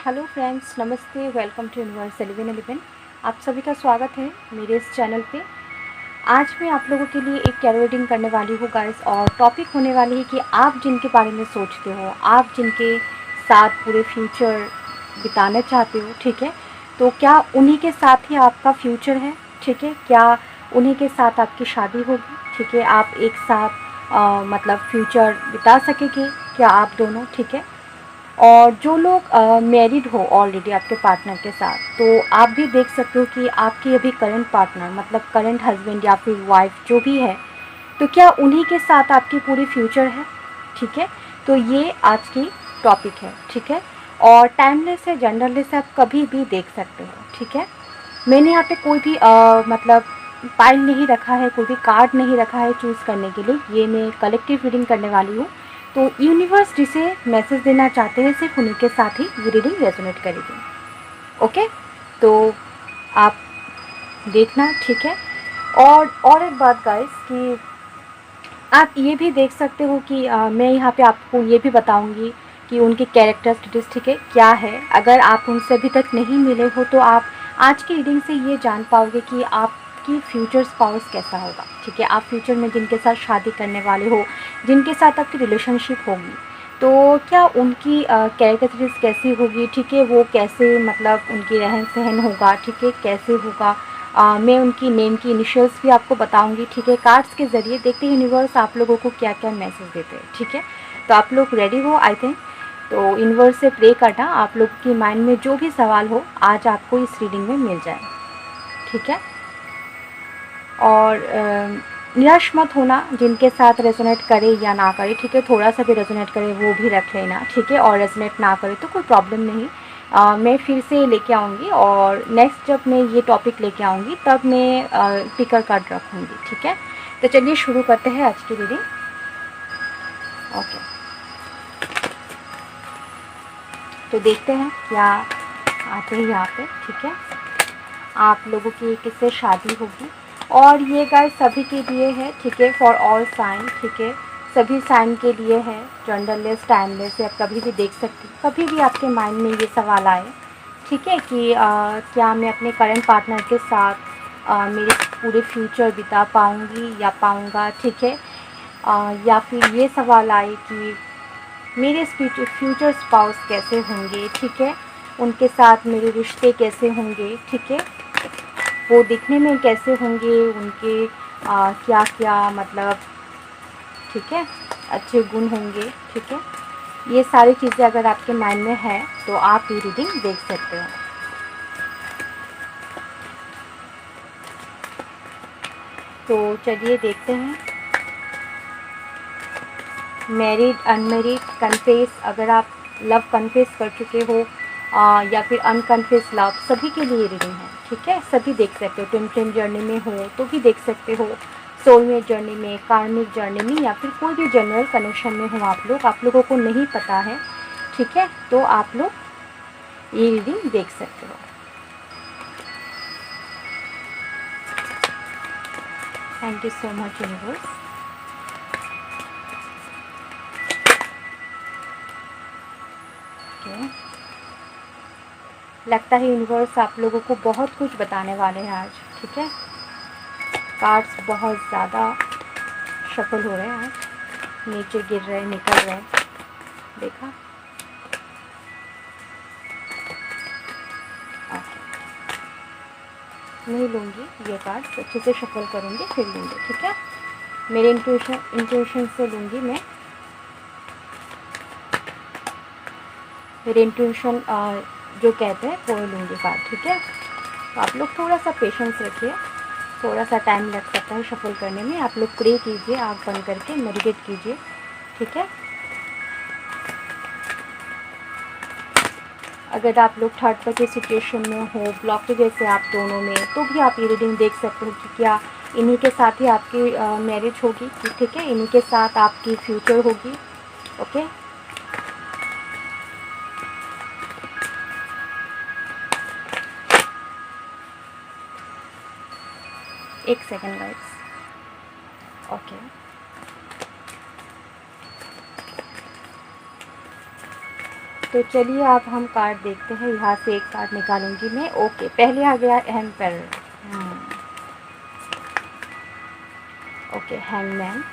Hello friends, नमस्ते। Welcome to universe 1111। आप सभी का स्वागत है मेरे इस चैनल पे। आज मैं आप लोगों के लिए एक कैरो रीडिंग करने वाली हूँ गाइस, और टॉपिक होने वाली है कि आप जिनके बारे में सोचते हो, आप जिनके साथ पूरे फ्यूचर बिताना चाहते हो, ठीक है, तो क्या उन्हीं के साथ ही आपका फ्यूचर है? ठीक है, क्या उन्हीं के साथ आपकी शादी होगी? ठीक है, आप एक साथ मतलब फ्यूचर बिता सकेंगे क्या आप दोनों? ठीक है। और जो लोग मैरिड हो ऑलरेडी आपके पार्टनर के साथ, तो आप भी देख सकते हो कि आपकी अभी करंट पार्टनर मतलब करंट हस्बैंड या फिर वाइफ जो भी है, तो क्या उन्हीं के साथ आपकी पूरी फ्यूचर है? ठीक है, तो ये आज की टॉपिक है। ठीक है, और टाइमलेस है, जेंडरलेस है, आप कभी भी देख सकते हो। ठीक है, मैंने यहाँ पे कोई भी मतलब पाइल नहीं रखा है, कोई भी कार्ड नहीं रखा है चूज़ करने के लिए। ये मैं कलेक्टिव रीडिंग करने वाली हूँ, तो यूनिवर्स जिसे मैसेज देना चाहते हैं सिर्फ उन्हीं के साथ ही ये रीडिंग रेजोनेट करेगी। ओके, तो आप देखना। ठीक है, और एक बात गाइस कि आप ये भी देख सकते हो कि मैं यहाँ पे आपको ये भी बताऊंगी कि उनकी कैरेक्टरिस्टिक्स, ठीक है, क्या है। अगर आप उनसे अभी तक नहीं मिले हो तो आप आज की रीडिंग से ये जान पाओगे कि आपकी फ्यूचर स्पाउस कैसा होगा। ठीक है, आप फ्यूचर में जिनके साथ शादी करने वाले हो, जिनके साथ आपकी रिलेशनशिप होगी, तो क्या उनकी कैरेक्टरिस्टिक्स कैसी होगी? ठीक है, वो कैसे मतलब उनकी रहन सहन होगा? ठीक है, कैसे होगा? मैं उनकी नेम की इनिशियल्स भी आपको बताऊंगी। ठीक है, कार्ड्स के ज़रिए देखते हैं यूनिवर्स आप लोगों को क्या क्या मैसेज देते हैं। ठीक है, तो आप लोग रेडी हो आई थिंक, तो यूनिवर्स से प्रे करना आप लोगों की माइंड में जो भी सवाल हो आज आपको इस रीडिंग में मिल जाए। ठीक है, और निराश मत होना, जिनके साथ रेजोनेट करे या ना करे। ठीक है, थोड़ा सा भी रेजोनेट करे वो भी रख लेना। ठीक है, और रेजोनेट ना करे तो कोई प्रॉब्लम नहीं। मैं फिर से लेके आऊँगी, और नेक्स्ट जब मैं ये टॉपिक लेके आऊँगी तब मैं पिकर कार्ड रखूँगी। ठीक है, तो चलिए शुरू करते हैं आज की रीडिंग। ओके, तो देखते हैं क्या आते हैं यहाँ पे। ठीक है, आप लोगों की किससे शादी होगी, और ये गाइस सभी के लिए है। ठीक है, फॉर ऑल साइन। ठीक है, सभी साइन के लिए है, जेंडरलेस टाइमलेस। आप कभी भी देख सकते हो, कभी भी आपके माइंड में ये सवाल आए, ठीक है, कि क्या मैं अपने करंट पार्टनर के साथ मेरे पूरे फ्यूचर बिता पाऊँगी या पाऊँगा? ठीक है, या फिर ये सवाल आए कि मेरे फ्यूचर स्पाउस कैसे होंगे? ठीक है, उनके साथ मेरे रिश्ते कैसे होंगे? ठीक है, वो दिखने में कैसे होंगे? उनके क्या क्या मतलब, ठीक है, अच्छे गुण होंगे? ठीक है, ये सारी चीज़ें अगर आपके माइंड में है तो आप ये रीडिंग देख सकते हो। तो चलिए देखते हैं। मैरिड, अनमेरिड, कन्फेस, अगर आप लव कन्फेस कर चुके हो या फिर अनकन्फेस लव, सभी के लिए रीडिंग है। ठीक है, सभी देख सकते हो। ट्विन फ्लेम जर्नी में हो तो भी देख सकते हो, सोलमेट जर्नी में, कार्मिक जर्नी में, या फिर कोई भी जनरल कनेक्शन में हो आप लोगों को नहीं पता है। ठीक है, तो आप लोग ये रीडिंग देख सकते हो। Thank you so much universe. Okay, लगता है यूनिवर्स आप लोगों को बहुत कुछ बताने वाले हैं आज। ठीक है, कार्ड्स बहुत ज़्यादा शफल हो रहे हैं आज, नीचे गिर रहे, निकल रहे, देखा? ओके, नहीं लूँगी ये कार्ड्स, अच्छे से शफल करूँगी फिर लूँगी। ठीक है, मेरे इंट्यूशन से लूँगी मैं, मेरे इंट्यूशन जो कहते हैं वो लूँगी कार्ड। ठीक है, तो आप लोग थोड़ा सा पेशेंस रखिए, थोड़ा सा टाइम लग सकता है शफल करने में। आप लोग प्रे कीजिए, आँख बंद करके मेडिटेट कीजिए। ठीक है, अगर आप लोग थर्ड पार्टी सिचुएशन में हो, ब्लॉकेज है आप दोनों में, तो भी आप ये रीडिंग देख सकते हो कि क्या इन्हीं के साथ ही आपकी मैरिज होगी। ठीक है, इन्हीं के साथ आपकी फ्यूचर होगी। ओके, एक सेकेंड गाइस। ओके, तो चलिए अब हम कार्ड देखते हैं। यहाँ से एक कार्ड निकालूंगी मैं। ओके, पहले आ गया एम्परर। Okay, hangman.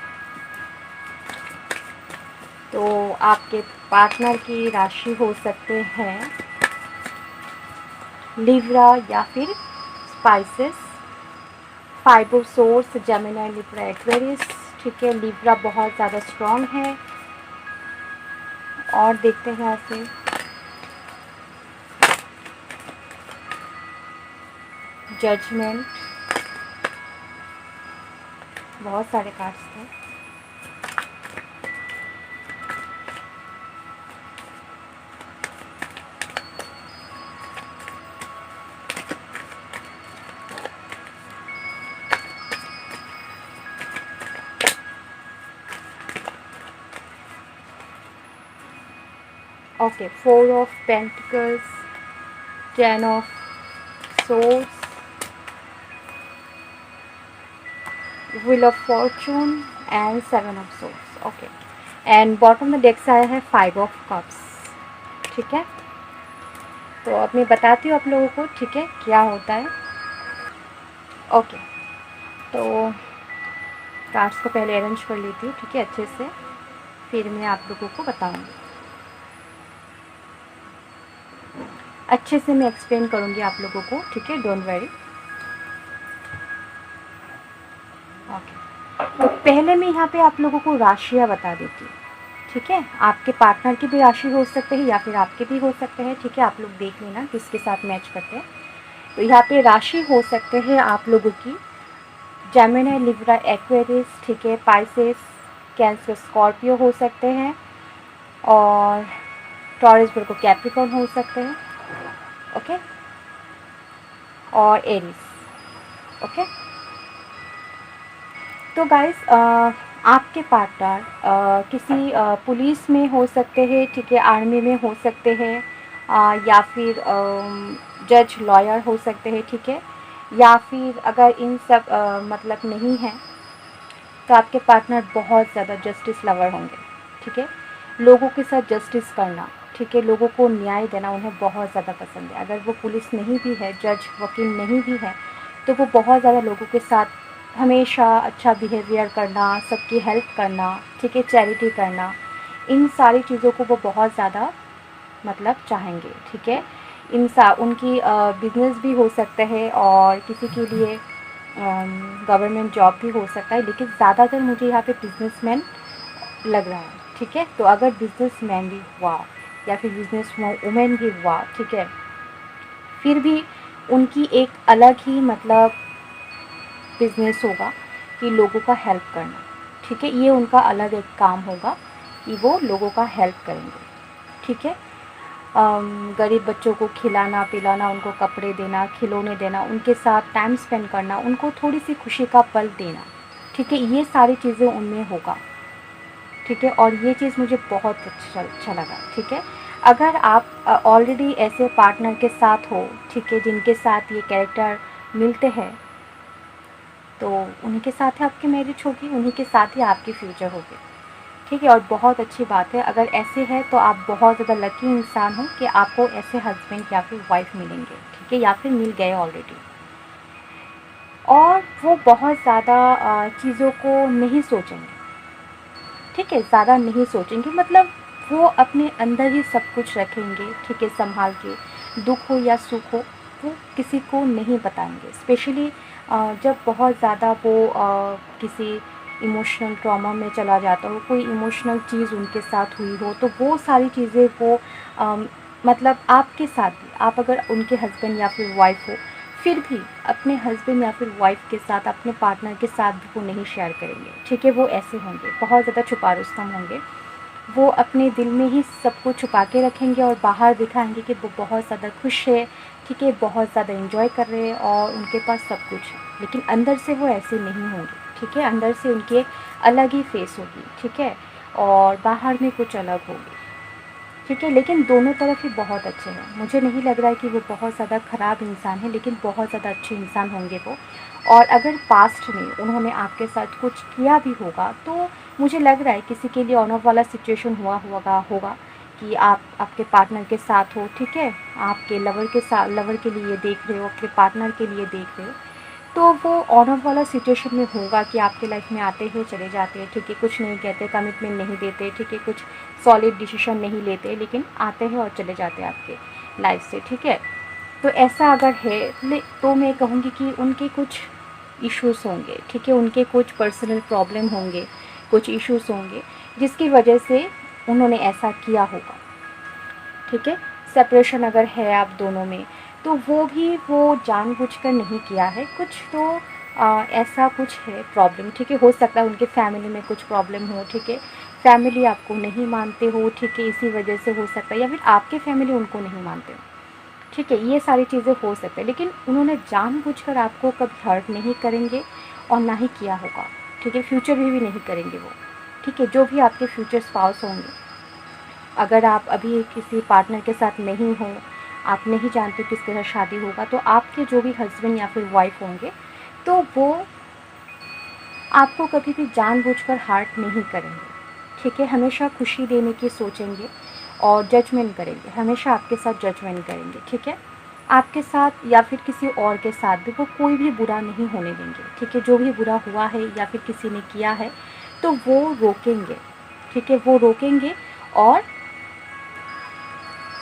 तो आपके पार्टनर की राशि हो सकते हैं लिब्रा या फिर spices. Five of source, Gemini, Libra, Aquarius. ठीक है, लिब्रा बहुत ज़्यादा स्ट्रॉन्ग है। और देखते हैं यहाँ से जजमेंट। बहुत सारे कार्ड्स थे। Okay, 4 of pentacles, 10 of source, wheel of Fortune and 7 of source. Okay, and bottom में डेक से आया है 5 ऑफ कप्स। ठीक है, तो अब मैं बताती हूँ आप लोगों को, ठीक है, क्या होता है। ओके, तो कार्ड्स को पहले अरेंज कर लेती हूँ, ठीक है, अच्छे से, फिर मैं आप लोगों को बताऊँगी। अच्छे से मैं एक्सप्लेन करूँगी आप लोगों को, ठीक है, डोंट वरी। ओके, तो पहले मैं यहाँ पे आप लोगों को राशियाँ बता देती हूँ, ठीक है। आपके पार्टनर की भी राशि हो सकते हैं या फिर आपके भी हो सकते हैं, ठीक है। आप लोग देख लेना किसके साथ मैच करते हैं। तो यहाँ पे राशि हो सकते हैं आप लोगों की जेमिनी, लिब्रा, एक्वेरियस, ठीक है, पाइसेस, कैंसर, स्कॉर्पियो हो सकते हैं, और टॉरस, वर्गो, कैप्रिकॉर्न हो सकते हैं। ओके, और एरीज। ओके, तो गाइस आपके पार्टनर किसी पुलिस में हो सकते हैं, ठीक है, आर्मी में हो सकते हैं, या फिर जज, लॉयर हो सकते हैं, ठीक है। या फिर अगर इन सब मतलब नहीं है, तो आपके पार्टनर बहुत ज़्यादा जस्टिस लवर होंगे, ठीक है। लोगों के साथ जस्टिस करना, ठीक है, लोगों को न्याय देना उन्हें बहुत ज़्यादा पसंद है। अगर वो पुलिस नहीं भी है, जज, वकील नहीं भी है, तो वो बहुत ज़्यादा लोगों के साथ हमेशा अच्छा बिहेवियर करना, सबकी हेल्प करना, ठीक है, चैरिटी करना, इन सारी चीज़ों को वो बहुत ज़्यादा मतलब चाहेंगे, ठीक है। उनकी बिजनेस भी हो सकता है और किसी के लिए गवर्नमेंट जॉब भी हो सकता है, लेकिन ज़्यादातर मुझे यहाँ पे बिजनेसमैन लग रहा है, ठीक है। तो अगर बिजनेसमैन भी हुआ या फिर बिजनेस वुमेन भी हुआ, ठीक है, फिर भी उनकी एक अलग ही मतलब बिजनेस होगा कि लोगों का हेल्प करना, ठीक है। ये उनका अलग एक काम होगा कि वो लोगों का हेल्प करेंगे, ठीक है। गरीब बच्चों को खिलाना पिलाना, उनको कपड़े देना, खिलौने देना, उनके साथ टाइम स्पेंड करना, उनको थोड़ी सी खुशी का पल देना, ठीक है, ये सारी चीज़ें उनमें होगा, ठीक है। और ये चीज़ मुझे बहुत अच्छा लगा, ठीक है। अगर आप ऑलरेडी ऐसे पार्टनर के साथ हो, ठीक है, जिनके साथ ये कैरेक्टर मिलते हैं, तो उन्हीं के साथ ही आपकी मैरिज होगी, उन्हीं के साथ ही आपकी फ्यूचर होगी, ठीक है। और बहुत अच्छी बात है, अगर ऐसे है तो आप बहुत ज़्यादा लकी इंसान हो कि आपको ऐसे हस्बैंड या फिर वाइफ मिलेंगे, ठीक है, या फिर मिल गए ऑलरेडी। और वो बहुत ज़्यादा चीज़ों को नहीं सोचेंगे, ठीक है, ज़्यादा नहीं सोचेंगे, मतलब वो अपने अंदर ही सब कुछ रखेंगे, ठीक है, संभाल के। दुख हो या सुख हो, वो किसी को नहीं बताएंगे। स्पेशली जब बहुत ज़्यादा वो किसी इमोशनल ट्रॉमा में चला जाता हो, कोई इमोशनल चीज़ उनके साथ हुई हो, तो वो सारी चीज़ें वो मतलब आपके साथ भी, आप अगर उनके हस्बैंड या फिर वाइफ हो, फिर भी अपने हस्बैंड या फिर वाइफ के साथ, अपने पार्टनर के साथ भी वो नहीं शेयर करेंगे, ठीक है। वो ऐसे होंगे, बहुत ज़्यादा छुपा रुस्तम होंगे। वो अपने दिल में ही सब कुछ छुपा के रखेंगे और बाहर दिखाएंगे कि वो बहुत ज़्यादा खुश है, ठीक है, बहुत ज़्यादा एंजॉय कर रहे हैं और उनके पास सब कुछ है। लेकिन अंदर से वो ऐसे नहीं होंगे, ठीक है। अंदर से उनके अलग ही फेस होगी, ठीक है, और बाहर में कुछ अलग होगी, ठीक है। लेकिन दोनों तरफ ही बहुत अच्छे हैं। मुझे नहीं लग रहा है कि वो बहुत ज़्यादा ख़राब इंसान है, लेकिन बहुत ज़्यादा अच्छे इंसान होंगे वो। और अगर पास्ट में उन्होंने आपके साथ कुछ किया भी होगा, तो मुझे लग रहा है किसी के लिए ऑनर वाला सिचुएशन हुआ होगा, कि आप आपके पार्टनर के साथ हो, ठीक है, आपके लवर के लिए देख रहे हो, आपके पार्टनर के लिए देख रहे हो, तो वो ऑन ऑफ वाला सिचुएशन में होगा कि आपके लाइफ में आते ही चले जाते हैं, ठीक है, कुछ नहीं कहते, कमिटमेंट नहीं देते, ठीक है, कुछ सॉलिड डिसीजन नहीं लेते, लेकिन आते हैं और चले जाते हैं आपके लाइफ से, ठीक है। तो ऐसा अगर है तो मैं कहूँगी कि उनके कुछ इश्यूज़ होंगे, ठीक है, उनके कुछ पर्सनल प्रॉब्लम होंगे, कुछ इश्यूज़ होंगे जिसकी वजह से उन्होंने ऐसा किया होगा, ठीक है। सेपरेशन अगर है आप दोनों में, तो वो जानबूझकर नहीं किया है, कुछ तो ऐसा कुछ है प्रॉब्लम, ठीक है, हो सकता है उनके फैमिली में कुछ प्रॉब्लम हो, ठीक है, फैमिली आपको नहीं मानते हो, ठीक है, इसी वजह से हो सकता है, या फिर आपके फैमिली उनको नहीं मानते हो, ठीक है, ये सारी चीज़ें हो सकती है, लेकिन उन्होंने जानबूझकर आपको कभी हर्ट नहीं करेंगे और ना ही किया होगा, ठीक है, फ्यूचर में भी नहीं करेंगे वो, ठीक है। जो भी आपके फ्यूचर स्पाउस होंगे, अगर आप अभी किसी पार्टनर के साथ नहीं हो, आप नहीं जानते किसके साथ शादी होगा, तो आपके जो भी हस्बैंड या फिर वाइफ होंगे, तो वो आपको कभी भी जानबूझकर हार्ट नहीं करेंगे, ठीक है, हमेशा खुशी देने की सोचेंगे और जजमेंट करेंगे, हमेशा आपके साथ जजमेंट करेंगे, ठीक है, आपके साथ या फिर किसी और के साथ भी वो कोई भी बुरा नहीं होने देंगे, ठीक है, जो भी बुरा हुआ है या फिर किसी ने किया है तो वो रोकेंगे, ठीक है, वो रोकेंगे। और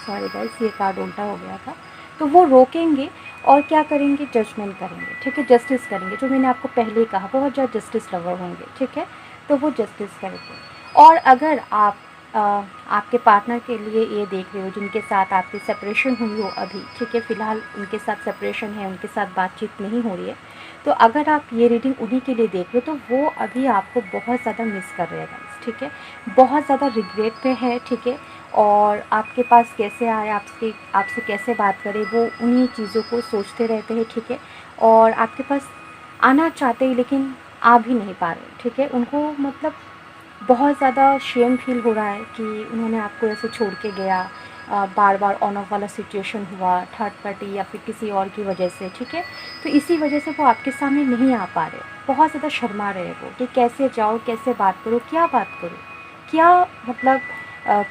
सॉरी गाइस, ये कार्ड उल्टा हो गया था, तो वो रोकेंगे और क्या करेंगे, जजमेंट करेंगे, ठीक है, जस्टिस करेंगे, जो मैंने आपको पहले ही कहा, बहुत ज़्यादा जस्टिस लवर होंगे, ठीक है, तो वो जस्टिस करेंगे। और अगर आप आपके पार्टनर के लिए ये देख रहे हो जिनके साथ आपकी सेपरेशन हुई हो अभी, ठीक है, फ़िलहाल उनके साथ सेपरेशन है, उनके साथ बातचीत नहीं हो रही है, तो अगर आप ये रीडिंग उन्हीं के लिए देख रहे हो, तो वो अभी आपको बहुत ज़्यादा मिस कर रहे हैं गाइस, ठीक है, बहुत ज़्यादा रिग्रेट पे है, ठीक है, और आपके पास कैसे आए, आपसे आपसे कैसे बात करें, वो उन्हीं चीज़ों को सोचते रहते हैं, ठीक है, और आपके पास आना चाहते हैं लेकिन आ भी नहीं पा रहे, ठीक है, उनको मतलब बहुत ज़्यादा शेम फील हो रहा है कि उन्होंने आपको ऐसे छोड़ के गया, बार बार ऑन ऑफ वाला सिचुएशन हुआ, थर्ड पार्टी या फिर किसी और की वजह से, ठीक है, तो इसी वजह से वो आपके सामने नहीं आ पा रहे, बहुत ज़्यादा शर्मा रहे हैं वो कि कैसे जाओ, कैसे बात करो, क्या बात करो, क्या मतलब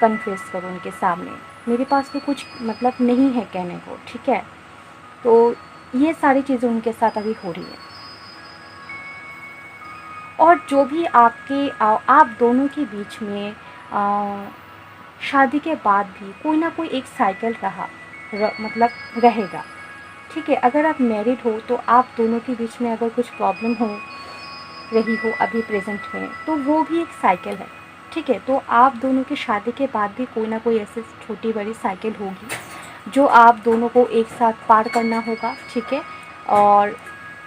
कन्फेस करो उनके सामने, मेरे पास तो कुछ मतलब नहीं है कहने को, ठीक है, तो ये सारी चीज़ें उनके साथ अभी हो रही है। और जो भी आप दोनों के बीच में शादी के बाद भी कोई ना कोई एक साइकिल मतलब रहेगा, ठीक है, अगर आप मैरिड हो तो आप दोनों के बीच में अगर कुछ प्रॉब्लम हो रही हो अभी प्रेजेंट में, तो वो भी एक साइकिल है, ठीक है, तो आप दोनों की शादी के बाद भी कोई ना कोई ऐसी छोटी बड़ी साइकिल होगी जो आप दोनों को एक साथ पार करना होगा, ठीक है, और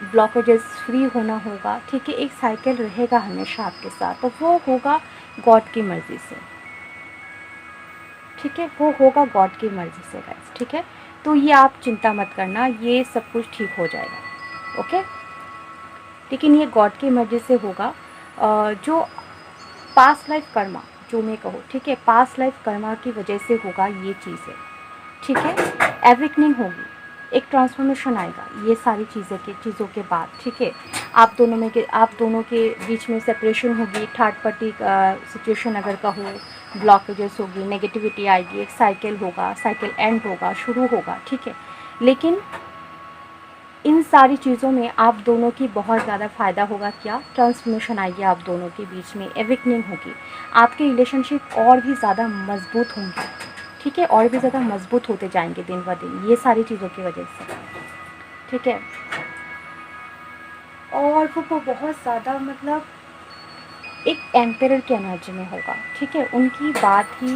ब्लॉकेजेस फ्री होना होगा, ठीक है, एक साइकिल रहेगा हमेशा आपके साथ, तो वो होगा गॉड की मर्ज़ी से, ठीक है, वो होगा गॉड की मर्ज़ी से गाइस, ठीक है, तो ये आप चिंता मत करना, ये सब कुछ ठीक हो जाएगा, ओके, लेकिन ये गॉड की मर्ज़ी से होगा। जो पास्ट लाइफ कर्मा, जो मैं कहूँ, ठीक है, पास्ट लाइफ कर्मा की वजह से होगा ये चीज़ें, ठीक है, एविकनिंग होगी, एक ट्रांसफॉर्मेशन आएगा ये सारी चीज़ों के बाद, ठीक है, आप दोनों के बीच में सेपरेशन होगी, थर्ड पार्टी सिचुएशन अगर का हो, ब्लॉकेजेस होगी, नेगेटिविटी आएगी, एक साइकिल होगा, साइकिल एंड होगा, शुरू होगा, ठीक है, लेकिन इन सारी चीज़ों में आप दोनों की बहुत ज़्यादा फ़ायदा होगा, क्या ट्रांसफॉर्मेशन आएगी आप दोनों के बीच में, एविकनिंग होगी, आपके रिलेशनशिप और भी ज़्यादा मजबूत होंगे, ठीक है, और भी ज़्यादा मजबूत होते जाएंगे दिन ब दिन ये सारी चीज़ों की वजह से, ठीक है, और वो बहुत ज़्यादा मतलब एक एम्पेरर की एनर्जी में होगा, ठीक है, उनकी बात ही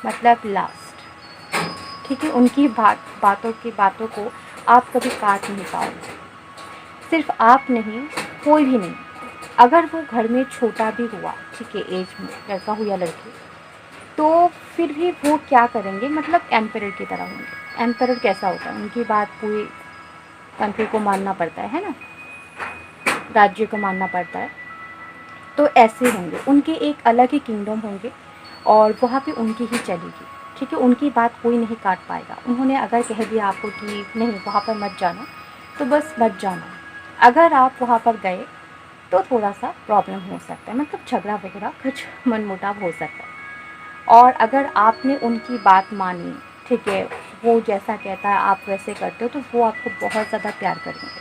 मतलब लास्ट, ठीक है, उनकी बातों को आप कभी काट नहीं पाओगे, सिर्फ आप नहीं, कोई भी नहीं, अगर वो घर में छोटा भी हुआ, ठीक है, एज में लड़का हो या लड़की, तो फिर भी वो क्या करेंगे, मतलब एम्परर की तरह होंगे। एम्परर कैसा होता है, उनकी बात पूरी कंट्री को मानना पड़ता है ना, राज्य को मानना पड़ता है, तो ऐसे होंगे, उनके एक अलग ही किंगडम होंगे और वहाँ पे उनकी ही चलेगी, ठीक है, उनकी बात कोई नहीं काट पाएगा, उन्होंने अगर कह दिया आपको कि नहीं वहाँ पर मत जाना, तो बस मत जाना, अगर आप वहाँ पर गए तो थोड़ा सा प्रॉब्लम हो सकता है, मतलब झगड़ा वगैरह कुछ मनमुटाव हो सकता है, और अगर आपने उनकी बात मानी, ठीक है, वो जैसा कहता है आप वैसे करते हो, तो वो आपको बहुत ज़्यादा प्यार करेंगे,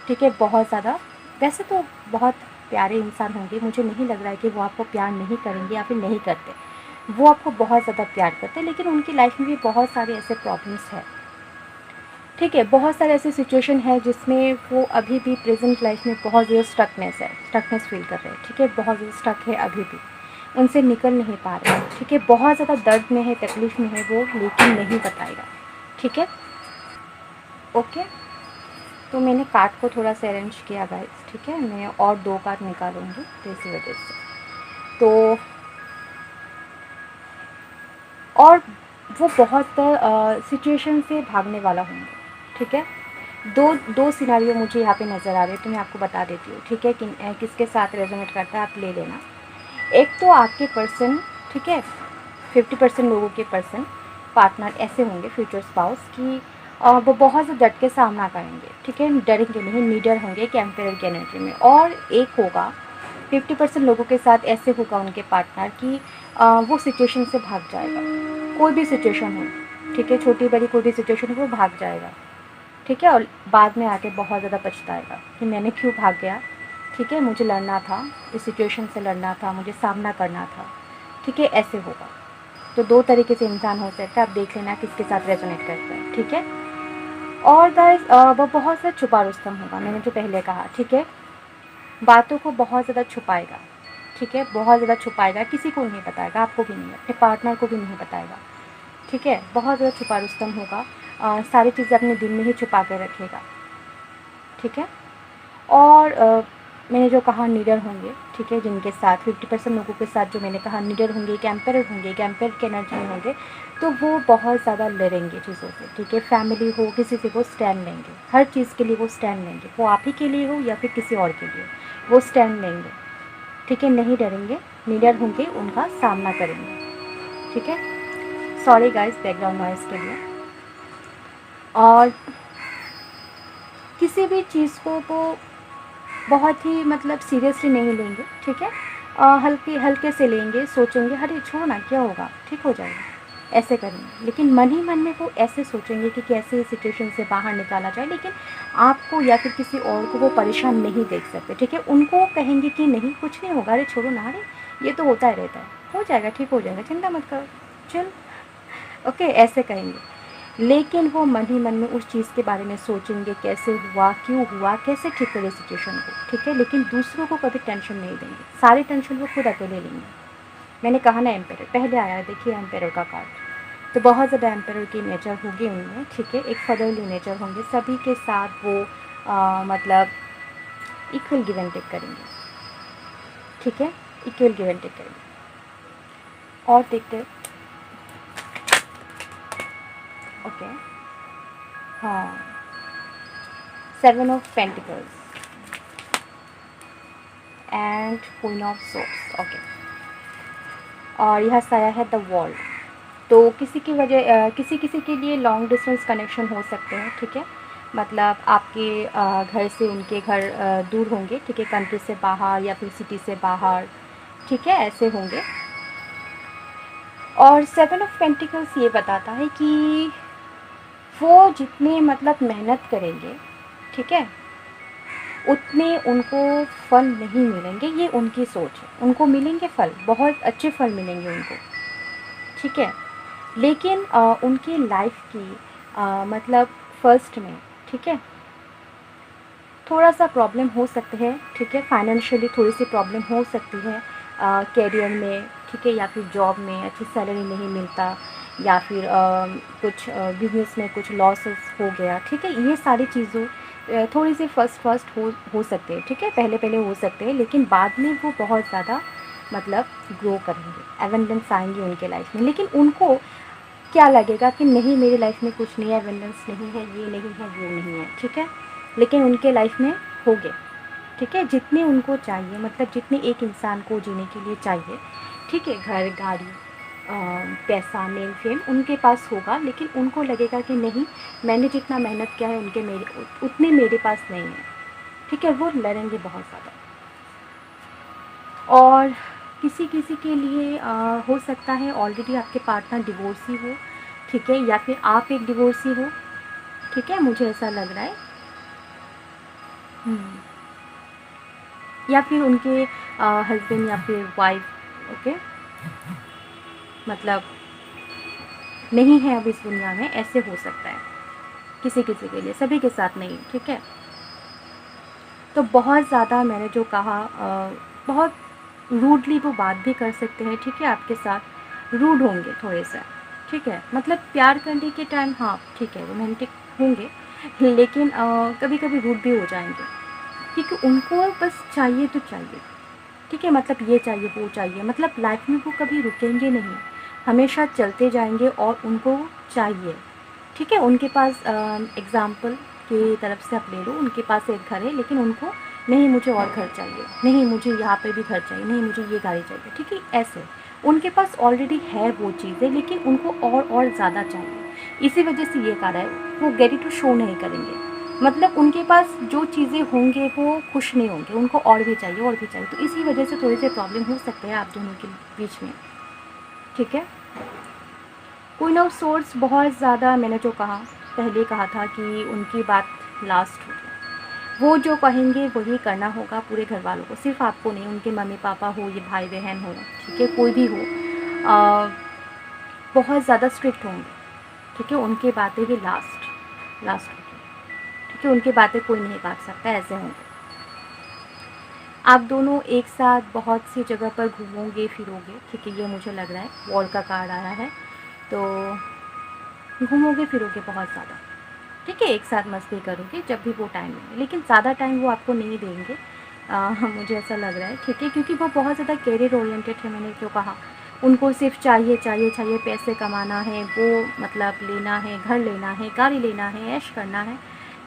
ठीक है, बहुत ज़्यादा। वैसे तो बहुत प्यारे इंसान होंगे, मुझे नहीं लग रहा है कि वो आपको प्यार नहीं करेंगे या फिर नहीं करते, वो आपको बहुत ज़्यादा प्यार करते हैं, लेकिन उनकी लाइफ में भी बहुत सारे ऐसे प्रॉब्लम्स हैं, ठीक है, बहुत सारे ऐसे सिचुएशन है जिसमें वो अभी भी प्रेजेंट लाइफ में बहुत ज़्यादा स्टकनेस फील कर रहे हैं, ठीक है, बहुत ज़्यादा स्टक है अभी भी, उनसे निकल नहीं पा रहे हैं, ठीक है, बहुत ज़्यादा दर्द में है, तकलीफ़ में है वो, लेकिन नहीं बताएगा, ठीक है। ओके, तो मैंने कार्ड को थोड़ा सा अरेंज किया गाइस, ठीक है, मैं और 2 कार्ड निकालूंगी, तो इसी वजह से तो, और वो बहुत सिचुएशन से भागने वाला होंगे, ठीक है। दो दो सिनारियो मुझे यहाँ पे नज़र आ रहे हैं, तो मैं आपको बता देती हूँ, ठीक है, किसके साथ रेजोनेट करता है आप ले लेना। एक तो आपके पर्सन, ठीक है, 50% लोगों के पर्सन पार्टनर ऐसे होंगे, फ्यूचर स्पाउस की वो बहुत से डट के सामना करेंगे, ठीक है, डरेंगे नहीं, नीडर होंगे एक एम्पायर की एनर्जी में। और एक होगा 50% लोगों के साथ ऐसे होगा उनके पार्टनर कि वो सिचुएशन से भाग जाएगा, कोई भी सिचुएशन हो, ठीक है, छोटी बड़ी कोई भी सिचुएशन हो वो भाग जाएगा, ठीक है, और बाद में आके बहुत ज़्यादा पछताएगा कि मैंने क्यों भाग गया, ठीक है, मुझे लड़ना था, इस सिचुएशन से लड़ना था, मुझे सामना करना था, ठीक है, ऐसे होगा। तो 2 तरीके से इंसान हो सकता है, आप देख लेना किसके साथ रेजोनेट करता है, ठीक है। और गाइस वो बहुत सा छुपा रुस्तम होगा, मैंने जो पहले कहा, ठीक है, बातों को बहुत ज़्यादा छुपाएगा, ठीक है, बहुत ज़्यादा छुपाएगा, किसी को नहीं बताएगा, आपको भी नहीं, अपने पार्टनर को भी नहीं बताएगा, ठीक है, बहुत ज़्यादा छुपा रुस्तम होगा, सारी चीज़ें अपने दिल में ही छुपा कर रखेगा, ठीक है। और मैंने जो कहा नीडर होंगे, ठीक है, जिनके साथ 50% लोगों के साथ जो मैंने कहा नीडर होंगे, एक एम्पायर होंगे, एक एम्पायर की एनर्जी में होंगे, तो वो बहुत ज़्यादा लड़ेंगे चीज़ों से, ठीक है, फैमिली हो किसी से वो स्टैंड लेंगे, हर चीज़ के लिए वो स्टैंड लेंगे, वो आप ही के लिए हो या फिर किसी और के लिए, वो स्टैंड लेंगे, ठीक है, नहीं डरेंगे, नीडर होंगे, उनका सामना करेंगे, ठीक है। सॉरी गाइस बैकग्राउंड नॉइज़ के लिए। और किसी भी चीज़ को वो बहुत ही मतलब सीरियसली नहीं लेंगे, ठीक है, हल्के हल्के से लेंगे, सोचेंगे अरे छोड़ो ना क्या होगा, ठीक हो जाएगा, ऐसे करेंगे, लेकिन मन ही मन में वो ऐसे सोचेंगे कि कैसे इस सिचुएशन से बाहर निकाला जाए, लेकिन आपको या फिर किसी और को वो परेशान नहीं देख सकते, ठीक है, उनको कहेंगे कि नहीं कुछ नहीं होगा, अरे छोड़ो ना, अरे ये तो होता ही रहता है, हो जाएगा, ठीक हो जाएगा, चिंता मत करो, चल, ओके, ऐसे कहेंगे। लेकिन वो मन ही मन में उस चीज़ के बारे में सोचेंगे, कैसे हुआ, क्यों हुआ, कैसे ठीक करें सिचुएशन को, ठीक है, लेकिन दूसरों को कभी टेंशन नहीं देंगे, सारी टेंशन वो खुद अकेले लेंगे। मैंने कहा ना एम्पायर पहले आया है, देखिए एम्पायर का कार्ड, तो बहुत ज़्यादा एम्पायर की नेचर होगी उनमें, ठीक है, एक फादरली नेचर होंगे, सभी के साथ वो मतलब इक्वल गिव एंड टेक करेंगे, ठीक है, इक्वल गिव एंड टेक करेंगे। और देखते हैं, ओके, हाँ, 7 of pentacles and queen of swords, okay, और यह साया है द वर्ल्ड। तो किसी की वजह किसी किसी के लिए लॉन्ग डिस्टेंस कनेक्शन हो सकते हैं, ठीक है, मतलब आपके घर से उनके घर दूर होंगे, ठीक है, कंट्री से बाहर या फिर सिटी से बाहर, ठीक है, ऐसे होंगे। और 7 ऑफ पेंटिकल्स ये बताता है कि वो जितने मतलब मेहनत करेंगे, ठीक है, उतने उनको फल नहीं मिलेंगे, ये उनकी सोच है, उनको मिलेंगे फल, बहुत अच्छे फल मिलेंगे उनको, ठीक है, लेकिन उनकी लाइफ की मतलब फर्स्ट में, ठीक है, थोड़ा सा प्रॉब्लम हो सकते हैं, ठीक है, फाइनेंशियली थोड़ी सी प्रॉब्लम हो सकती है कैरियर में, ठीक है, या फिर जॉब में अच्छी सैलरी नहीं मिलता, या फिर कुछ बिजनेस में कुछ लॉसेस हो गया, ठीक है, ये सारी चीज़ों थोड़ी सी फर्स्ट हो सकते हैं, ठीक है, पहले पहले हो सकते हैं, लेकिन बाद में वो बहुत ज़्यादा मतलब ग्रो करेंगे, एवेंडेंस आएंगे उनके लाइफ में, लेकिन उनको क्या लगेगा कि नहीं मेरी लाइफ में कुछ नहीं है, एवेंडेंस नहीं है, ये नहीं है, वो नहीं है, ठीक है, लेकिन उनके लाइफ में हो गए, ठीक है, जितने उनको चाहिए, मतलब जितने एक इंसान को जीने के लिए चाहिए, ठीक है, घर गाड़ी पैसा नेम फेम उनके पास होगा, लेकिन उनको लगेगा कि नहीं मैंने जितना मेहनत किया है उनके मेरे उतने मेरे पास नहीं है, ठीक है, वो लड़ेंगे बहुत ज़्यादा। और किसी किसी के लिए हो सकता है ऑलरेडी आपके पार्टनर डिवोर्सी हो, ठीक है, या फिर आप एक डिवोर्सी हो, ठीक है, मुझे ऐसा लग रहा है। या फिर उनके हस्बैंड या फिर वाइफ, ओके, मतलब नहीं है अब इस दुनिया में, ऐसे हो सकता है किसी किसी के लिए, सभी के साथ नहीं, ठीक है। तो बहुत ज़्यादा मैंने जो कहा बहुत रूडली वो बात भी कर सकते हैं, ठीक है, आपके साथ रूड होंगे थोड़े से, ठीक है, मतलब प्यार करने के टाइम हाँ ठीक है रोमांटिक होंगे, लेकिन कभी कभी रूड भी हो जाएंगे, क्योंकि उनको बस चाहिए तो चाहिए, ठीक है, मतलब ये चाहिए वो चाहिए, मतलब लाइफ में वो कभी रुकेंगे नहीं, हमेशा चलते जाएंगे और उनको चाहिए, ठीक है। उनके पास एग्ज़ाम्पल की तरफ से आप ले लो, उनके पास एक घर है लेकिन उनको नहीं मुझे और घर चाहिए, नहीं मुझे यहाँ पे भी घर चाहिए, नहीं मुझे ये गाड़ी चाहिए, ठीक है, ऐसे उनके पास ऑलरेडी है वो चीज़ें, लेकिन उनको और ज़्यादा चाहिए, इसी वजह से ये कहा है वो गेट टू शो नहीं करेंगे, मतलब उनके पास जो चीज़ें होंगे वो खुश नहीं होंगे, उनको और भी चाहिए और भी चाहिए, तो इसी वजह से थोड़ी सी प्रॉब्लम हो सकते हैं आप दोनों के बीच में, ठीक है। क्वीन ऑफ सोर्स बहुत ज़्यादा, मैंने जो कहा पहले कहा था कि उनकी बात लास्ट होगी, वो जो कहेंगे वही करना होगा पूरे घर वालों को, सिर्फ आपको नहीं, उनके मम्मी पापा हो, ये भाई बहन हो, ठीक है, कोई भी हो, बहुत ज़्यादा स्ट्रिक्ट होंगे, ठीक है, उनकी बातें भी लास्ट लास्ट होगी, ठीक है, उनकी बातें कोई नहीं काट सकता, ऐसे होंगे। आप दोनों एक साथ बहुत सी जगह पर घूमोगे फिरोगे, ठीक है, ये मुझे लग रहा है, वॉल का कार्ड आया है, तो घूमोगे फिरोगे बहुत ज़्यादा, ठीक है, एक साथ मस्ती करोगे जब भी वो टाइम है, लेकिन ज़्यादा टाइम वो आपको नहीं देंगे, मुझे ऐसा लग रहा है, ठीक है, क्योंकि वो बहुत ज़्यादा कैरियर ओरिएंटेड है, मैंने जो कहा, उनको सिर्फ चाहिए चाहिए चाहिए, पैसे कमाना है, वो मतलब लेना है, घर लेना है, गाड़ी लेना है, ऐश करना है,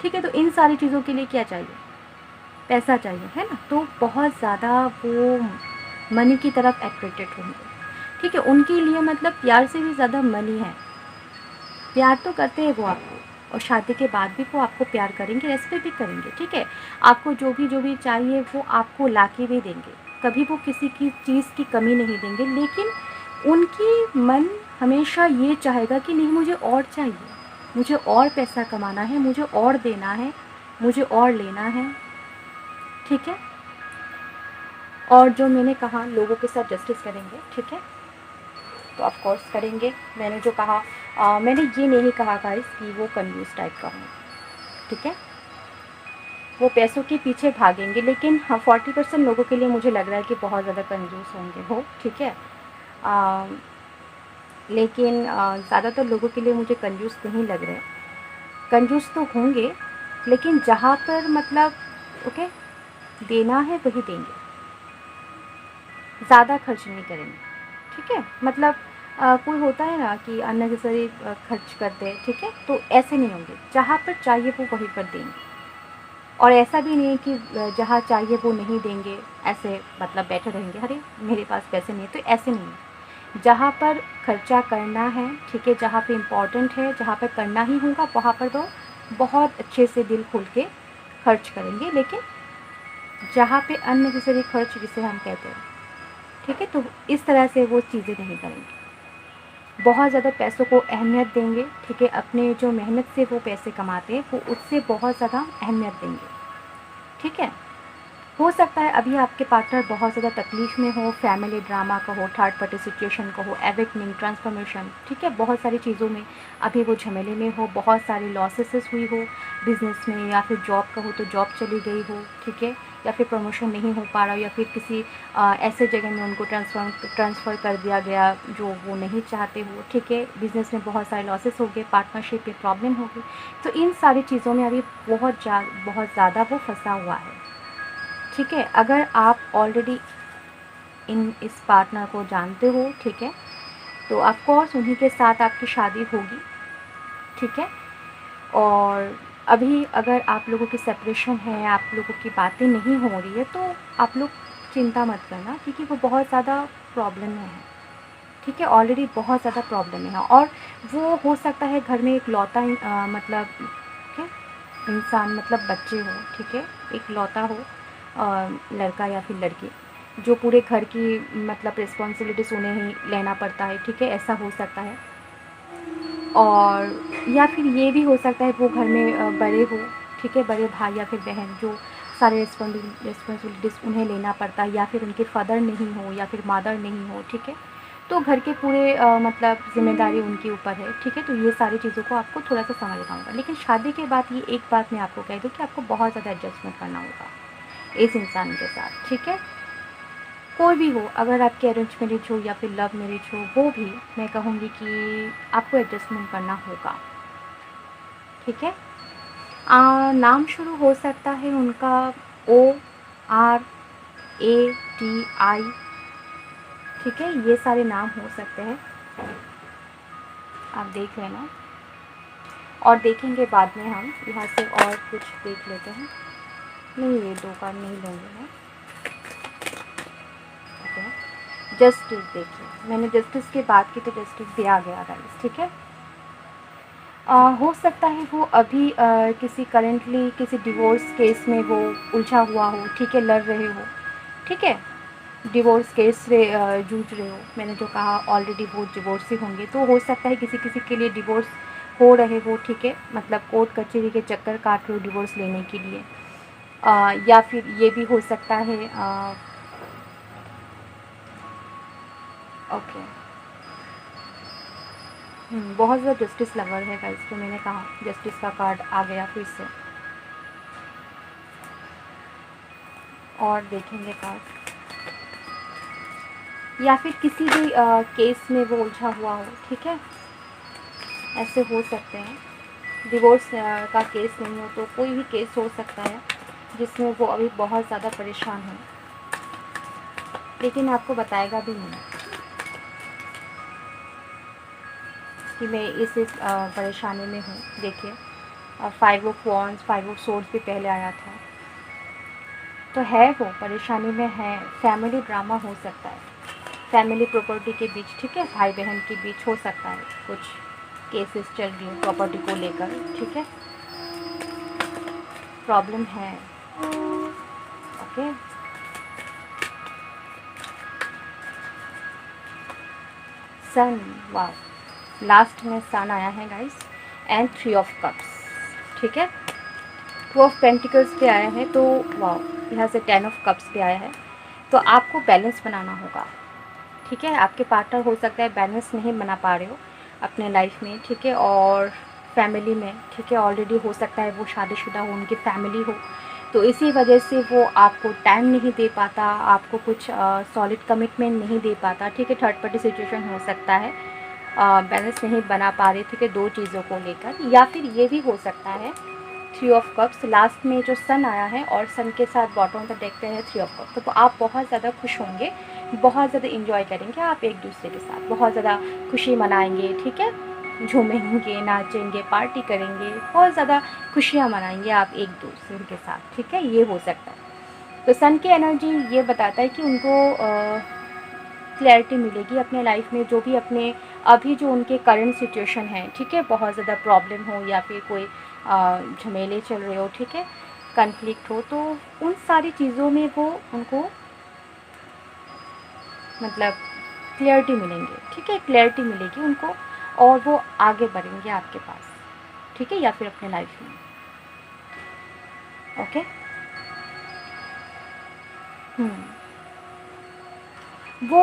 ठीक है, तो इन सारी चीज़ों के लिए क्या चाहिए, पैसा चाहिए, है ना, तो बहुत ज़्यादा वो मनी की तरफ एट्रैक्टेड होंगे, ठीक है, उनके लिए मतलब प्यार से भी ज़्यादा मनी है, प्यार तो करते हैं वो आपको, और शादी के बाद भी वो आपको प्यार करेंगे, रेस्पेक्ट भी करेंगे, ठीक है, आपको जो भी चाहिए वो आपको लाके भी देंगे, कभी वो किसी की चीज़ की कमी नहीं देंगे, लेकिन उनकी मन हमेशा ये चाहेगा कि नहीं मुझे और चाहिए, मुझे और पैसा कमाना है, मुझे और देना है, मुझे और लेना है, ठीक है। और जो मैंने कहा लोगों के साथ जस्टिस करेंगे, ठीक है, तो ऑफ कोर्स करेंगे, मैंने जो कहा मैंने ये नहीं कहा गाइस कि वो कंजूस टाइप का हो, ठीक है, वो पैसों के पीछे भागेंगे, लेकिन हाँ 40% लोगों के लिए मुझे लग रहा है कि बहुत ज़्यादा कंजूस होंगे वो, ठीक है, लेकिन ज़्यादातर लोगों के लिए मुझे कंजूस नहीं लग रहे, कंजूस तो होंगे, लेकिन जहाँ पर मतलब ओके देना है वही देंगे, ज़्यादा खर्च नहीं करेंगे, ठीक है, मतलब कोई होता है ना कि अननेसेसरी खर्च करते हैं, ठीक है, तो ऐसे नहीं होंगे, जहाँ पर चाहिए वो वहीं पर देंगे, और ऐसा भी नहीं है कि जहाँ चाहिए वो नहीं देंगे, ऐसे मतलब बैठे रहेंगे, अरे मेरे पास पैसे नहीं है, तो ऐसे नहीं है, जहाँ पर खर्चा करना है, ठीक है, जहाँ पे इम्पॉर्टेंट है, जहाँ पर करना ही होगा वहाँ पर तो बहुत अच्छे से दिल खोल के खर्च करेंगे, लेकिन जहाँ पे अननेसेसरी खर्च जिसे हम कहते हैं, ठीक है, तो इस तरह से वो चीज़ें नहीं करेंगे, बहुत ज़्यादा पैसों को अहमियत देंगे, ठीक है, अपने जो मेहनत से वो पैसे कमाते हैं वो उससे बहुत ज़्यादा अहमियत देंगे, ठीक है। हो सकता है अभी आपके पार्टनर बहुत ज़्यादा तकलीफ़ में हो, फैमिली ड्रामा का हो, थर्ड पार्टी सिचुएशन का हो, एवेकनिंग, ट्रांसफॉर्मेशन, ठीक है, बहुत सारी चीज़ों में अभी वो झमेले में हो, बहुत सारी लॉसेस हुई हो बिज़नेस में, या फिर जॉब का हो तो जॉब चली गई हो, ठीक है, या फिर प्रमोशन नहीं हो पा रहा हो, या फिर किसी ऐसे जगह में उनको ट्रांसफ़र कर दिया गया जो वो नहीं चाहते हो, ठीक है, बिज़नेस में बहुत सारे लॉसेस हो गए, पार्टनरशिप में प्रॉब्लम हो गई, तो इन सारी चीज़ों में अभी बहुत ज़्यादा वो फंसा हुआ है, ठीक है। अगर आप ऑलरेडी इस पार्टनर को जानते हो, ठीक है, तो ऑफ कोर्स उन्हीं के साथ आपकी शादी होगी, ठीक है, और अभी अगर आप लोगों की सेपरेशन है, आप लोगों की बातें नहीं हो रही है, तो आप लोग चिंता मत करना, क्योंकि वो बहुत ज़्यादा प्रॉब्लम में है, ठीक है, ऑलरेडी बहुत ज़्यादा प्रॉब्लम में है, और वो हो सकता है घर में एक लौता मतलब ठीक है इंसान, मतलब बच्चे हो, ठीक है, एक लौता हो लड़का या फिर लड़की, जो पूरे घर की मतलब रिस्पॉन्सिबिलिटीज़ उन्हें ही लेना पड़ता है, ठीक है, ऐसा हो सकता है। और या फिर ये भी हो सकता है वो घर में बड़े हो, ठीक है, बड़े भाई या फिर बहन, जो सारे रिस्पॉन्सिबिलिटीज़ उन्हें लेना पड़ता है, या फिर उनके फादर नहीं हो या फिर मदर नहीं हो, ठीक है, तो घर के पूरे मतलब ज़िम्मेदारी उनके ऊपर है, ठीक है। तो ये सारी चीज़ों को आपको थोड़ा-सा समझना होगा। लेकिन शादी के बाद ये एक बात मैं आपको कह दूँ कि आपको बहुत ज़्यादा एडजस्टमेंट करना होगा इस इंसान के साथ, ठीक है। कोई भी हो, अगर आपकी अरेंज मैरिज हो या फिर लव मैरिज हो, वो भी मैं कहूँगी कि आपको एडजस्टमेंट करना होगा, ठीक है। नाम शुरू हो सकता है उनका ORATI, ठीक है, ये सारे नाम हो सकते हैं, आप देख लेना। और देखेंगे बाद में हम यहाँ से और कुछ देख लेते हैं। नहीं, ये 2 का नहीं लूँगी मैं। ओके, जस्टिस देखिए, मैंने जस्टिस की बात की तो जस्टिस दिया गया गाइस, ठीक है। हो सकता है वो अभी किसी करेंटली किसी डिवोर्स केस में वो उलझा हुआ हो, ठीक है, लड़ रहे हो, ठीक है, डिवोर्स केस से जूझ रहे हो। मैंने जो कहा ऑलरेडी वो डिवोर्स ही होंगे, तो हो सकता है किसी किसी के लिए डिवोर्स हो रहे हो, ठीक है, मतलब कोर्ट कचहरी के चक्कर काट रहे हो डिवोर्स लेने के लिए। या फिर ये भी हो सकता है ओके, बहुत ज़्यादा जस्टिस लवर है गाइस, तो मैंने कहा जस्टिस का कार्ड आ गया फिर से। और देखेंगे कार्ड, या फिर किसी भी केस में वो उलझा हुआ हो, ठीक है, ऐसे हो सकते हैं। डिवोर्स का केस नहीं हो तो कोई भी केस हो सकता है जिसमें वो अभी बहुत ज़्यादा परेशान हो, लेकिन आपको बताएगा भी नहीं कि मैं इस परेशानी में हूँ। देखिए 5 ऑफ वॉन्ड्स, 5 ऑफ सोर्ड्स भी पहले आया था, तो है वो परेशानी में है। फैमिली ड्रामा हो सकता है, फैमिली प्रॉपर्टी के बीच, ठीक है, भाई बहन के बीच हो सकता है कुछ केसेस चल रही हैं प्रॉपर्टी को लेकर, ठीक है, प्रॉब्लम है। ओके, सन, वाह, लास्ट में सन आया है गाइस, एंड 3 ऑफ कप्स, ठीक है, 2 ऑफ पेंटिकल्स पे आया है, तो वाह, यहाँ से 10 ऑफ कप्स पे आया है। तो आपको बैलेंस बनाना होगा, ठीक है। आपके पार्टनर हो सकता है बैलेंस नहीं बना पा रहे हो अपने लाइफ में, ठीक है, और फैमिली में, ठीक है, ऑलरेडी हो सकता है वो शादीशुदा हो, उनकी फैमिली हो, तो इसी वजह से वो आपको टाइम नहीं दे पाता, आपको कुछ सॉलिड कमिटमेंट नहीं दे पाता, ठीक है। थर्ड पार्टी सिचुएशन हो सकता है, बैलेंस नहीं बना पा रहे, ठीक है, दो चीज़ों को लेकर। या फिर ये भी हो सकता है 3 ऑफ कप्स, लास्ट में जो सन आया है और सन के साथ बॉटम तक देखते हैं 3 ऑफ कप्स, तो आप बहुत ज़्यादा खुश होंगे, बहुत ज़्यादा इंजॉय करेंगे आप एक दूसरे के साथ, बहुत ज़्यादा खुशी मनाएंगे, ठीक है, झूमेंगे, नाचेंगे, पार्टी करेंगे, बहुत ज़्यादा खुशियाँ मनाएंगे आप एक दूसरे के साथ, ठीक है, ये हो सकता है। तो सन की एनर्जी ये बताता है कि उनको क्लैरिटी मिलेगी अपने लाइफ में, जो भी अपने अभी जो उनके करंट सिचुएशन है, ठीक है, बहुत ज़्यादा प्रॉब्लम हो या फिर कोई झमेले चल रहे हो, ठीक है, कन्फ्लिक्ट हो, तो उन सारी चीज़ों में वो उनको मतलब क्लैरिटी मिलेंगे, ठीक है, क्लैरिटी मिलेगी उनको, और वो आगे बढ़ेंगे आपके पास, ठीक है, या फिर अपने लाइफ में। ओके, वो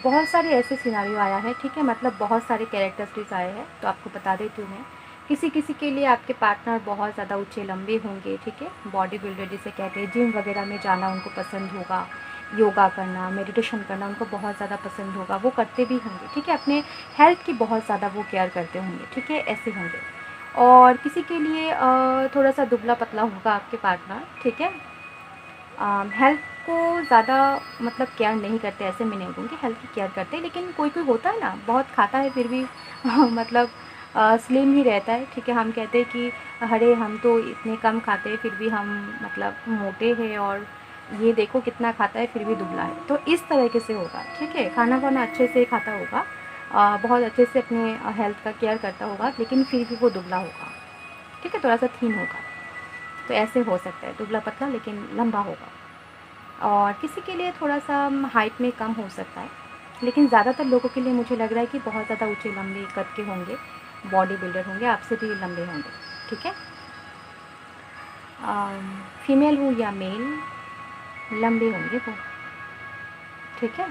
बहुत सारे ऐसे सिनारियो आया है, ठीक है, मतलब बहुत सारे कैरेक्टरिस्टिक्स आए हैं, तो आपको बता देती हूँ मैं। किसी किसी के लिए आपके पार्टनर बहुत ज़्यादा ऊंचे लंबे होंगे, ठीक है, बॉडी बिल्डर जिसे कहते हैं, जिम वगैरह में जाना उनको पसंद होगा, योगा करना, मेडिटेशन करना उनको बहुत ज़्यादा पसंद होगा, वो करते भी होंगे, ठीक है, अपने हेल्थ की बहुत ज़्यादा वो केयर करते होंगे, ठीक है, ऐसे होंगे। और किसी के लिए थोड़ा सा दुबला पतला होगा आपके पार्टनर, ठीक है, हेल्थ को ज़्यादा मतलब केयर नहीं करते, ऐसे मैं नहीं बोलूँगी, हेल्थ की केयर करते हैं, लेकिन कोई कोई होता है ना बहुत खाता है फिर भी मतलब स्लिम ही रहता है, ठीक है, हम कहते हैं कि अरे हम तो इतने कम खाते हैं फिर भी हम मतलब मोटे हैं, और ये देखो कितना खाता है फिर भी दुबला है, तो इस तरीके से होगा, ठीक है, खाना वाना अच्छे से खाता होगा, बहुत अच्छे से अपने हेल्थ का केयर करता होगा, लेकिन फिर भी वो दुबला होगा, ठीक है, थोड़ा सा थीन होगा, तो ऐसे हो सकता है दुबला पतला लेकिन लंबा होगा। और किसी के लिए थोड़ा सा हाइट में कम हो सकता है, लेकिन ज़्यादातर लोगों के लिए मुझे लग रहा है कि बहुत ज़्यादा ऊँचे लंबे कद के होंगे, बॉडी बिल्डर होंगे, आपसे भी लंबे होंगे, ठीक है। फीमेल हो या मेल, लंबे होंगे वो, ठीक है।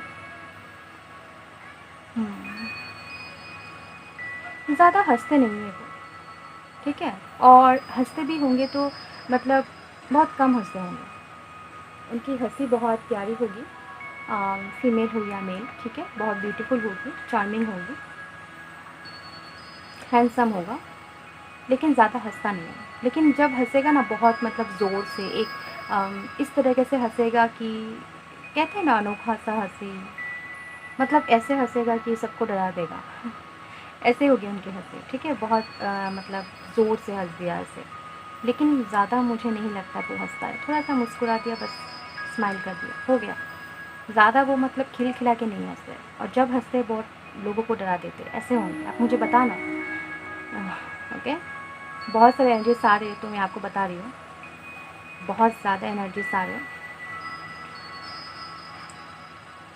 ज़्यादा हँसते नहीं हैं वो, ठीक है। और हँसते भी होंगे तो मतलब बहुत कम हँसते होंगे, उनकी हँसी बहुत प्यारी होगी। फीमेल हो या मेल, ठीक है, बहुत ब्यूटीफुल होगी, चार्मिंग होगी, हैंडसम होगा, लेकिन ज़्यादा हँसता नहीं है। लेकिन जब हँसेगा ना बहुत मतलब ज़ोर से, एक इस तरीके से हँसेगा कि कहते हैं ना अनोखा सा हँसी, मतलब ऐसे हँसेगा कि सबको डरा देगा ऐसे होगी उनकी हँसी, ठीक है। बहुत मतलब ज़ोर से हँस दिया ऐसे, लेकिन ज़्यादा मुझे नहीं लगता वो हँसता है, थोड़ा सा मुस्कुरा दिया बस, स्माइल कर दिया, हो गया। ज़्यादा वो मतलब खिलखिला के नहीं हँसते, और जब हँसते बहुत लोगों को डरा देते, ऐसे होंगे। आप मुझे बताना। ओके, बहुत सारे एनर्जीज आ रहे हैं तो मैं आपको बता रही हूँ, बहुत ज़्यादा एनर्जीज आ रहे हैं।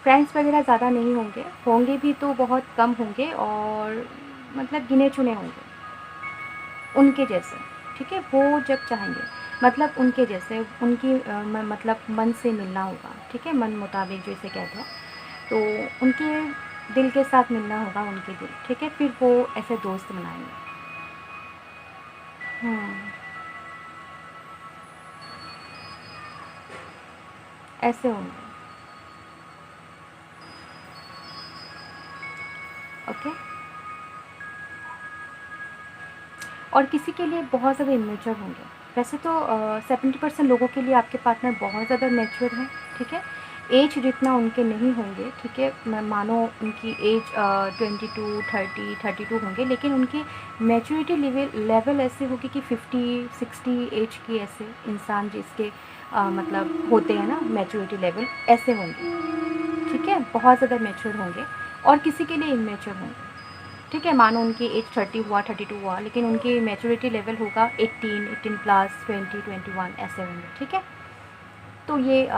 फ्रेंड्स वगैरह ज़्यादा नहीं होंगे, होंगे भी तो बहुत कम होंगे, और मतलब गिने चुने होंगे उनके जैसे, ठीक है। वो जब चाहेंगे मतलब उनके जैसे, उनकी मतलब मन से मिलना होगा, ठीक है, मन मुताबिक जैसे कहते हैं, तो उनके दिल के साथ मिलना होगा, उनके दिल, ठीक है, फिर वो ऐसे दोस्त बनाएंगे। ऐसे होंगे। ओके। और किसी के लिए बहुत ज़्यादा इमेच्योर होंगे। वैसे तो 70% लोगों के लिए आपके पार्टनर बहुत ज़्यादा मैच्योर हैं, ठीक है। एज जितना उनके नहीं होंगे, ठीक है, मैं मानो उनकी एज 22, 30, 32 होंगे, लेकिन उनकी मैच्योरिटी लेवल ऐसे होगी कि 50, 60 एज की, ऐसे इंसान जिसके मतलब होते हैं ना मैच्योरिटी लेवल, ऐसे होंगे, ठीक है, बहुत ज़्यादा मैच्योर होंगे। और किसी के लिए इमेच्योर होंगे, ठीक है, मानो उनकी एज 30 हुआ, 32 हुआ, लेकिन उनकी मैच्योरिटी लेवल होगा 18 प्लस, 20, 21, ऐसे होंगे, ठीक है। तो ये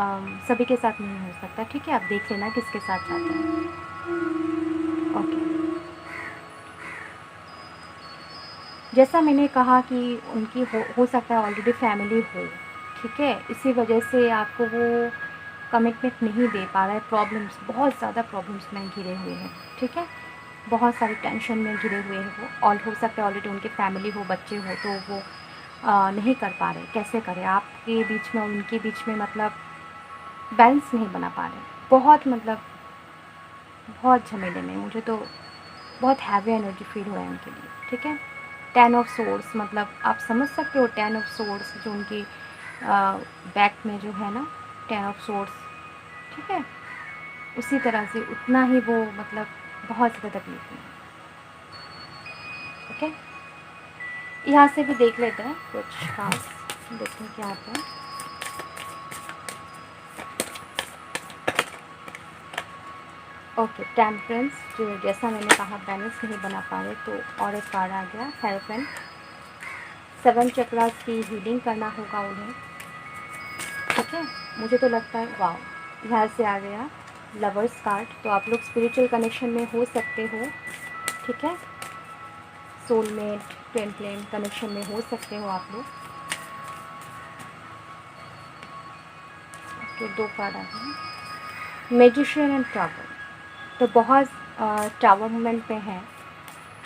सभी के साथ नहीं हो सकता, ठीक है। आप देख लेना किसके साथ चाहते हैं। ओके, जैसा मैंने कहा कि उनकी हो सकता है ऑलरेडी फैमिली हो, ठीक है, इसी वजह से आपको वो कमिटमेंट नहीं दे पा रहा है। प्रॉब्लम्स, बहुत ज़्यादा प्रॉब्लम्स में घिरे हुए हैं, ठीक है, बहुत सारी टेंशन में घिरे हुए हैं वो। और हो सकता है ऑलरेडी उनकी फैमिली हो, बच्चे हो, तो वो नहीं कर पा रहे। कैसे करें आपके बीच में और उनके बीच में, मतलब बैलेंस नहीं बना पा रहे, बहुत मतलब बहुत झमेले में। मुझे तो बहुत हैवी एनर्जी फील हो रहा है उनके लिए, ठीक है। 10 ऑफ सोर्स, मतलब आप समझ सकते हो 10 ऑफ सोर्स जो उनकी बैक में जो है ना, 10 ऑफ सोर्स, ठीक है, उसी तरह से उतना ही वो मतलब बहुत ज़्यादा तकलीफ में। ओके, यहाँ से भी देख लेते हैं कुछ खास, देखते हैं क्या आता है। ओके, टेम्परेंस, जो जैसा मैंने कहा बैलेंस नहीं बना पा रहे, तो और एक कार्ड आ गया हेल्पन। 7 चक्रास की हीलिंग करना होगा उन्हें, ठीक है। मुझे तो लगता है वाह, यहाँ से आ गया लवर्स कार्ड, तो आप लोग स्पिरिचुअल कनेक्शन में हो सकते हो, ठीक है, सोलमेट, ट्विन फ्लेम कनेक्शन में हो सकते हो आप लोग। तो 2 कार्ड आ गए, मैजिशियन एंड टावर। तो बहुत टावर मोमेंट में है,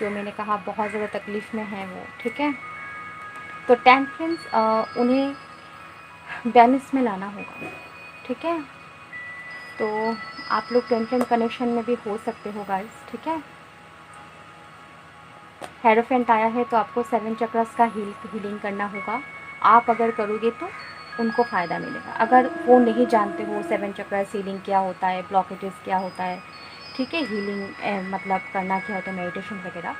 जो मैंने कहा बहुत ज़्यादा तकलीफ़ में है वो, ठीक है। तो टेम्परेंस उन्हें बैलेंस में लाना होगा, ठीक है। तो आप लोग ट्विन फ्लेम कनेक्शन में भी हो सकते हो गाइस, ठीक है। हेरोफेंट आया है, तो आपको 7 चक्रास का हीलिंग करना होगा। आप अगर करोगे तो उनको फ़ायदा मिलेगा। अगर वो नहीं जानते हो 7 चक्रास हीलिंग क्या होता है, ब्लॉकेजेस क्या होता है, ठीक है, हीलिंग मतलब करना क्या होता है, मेडिटेशन वगैरह,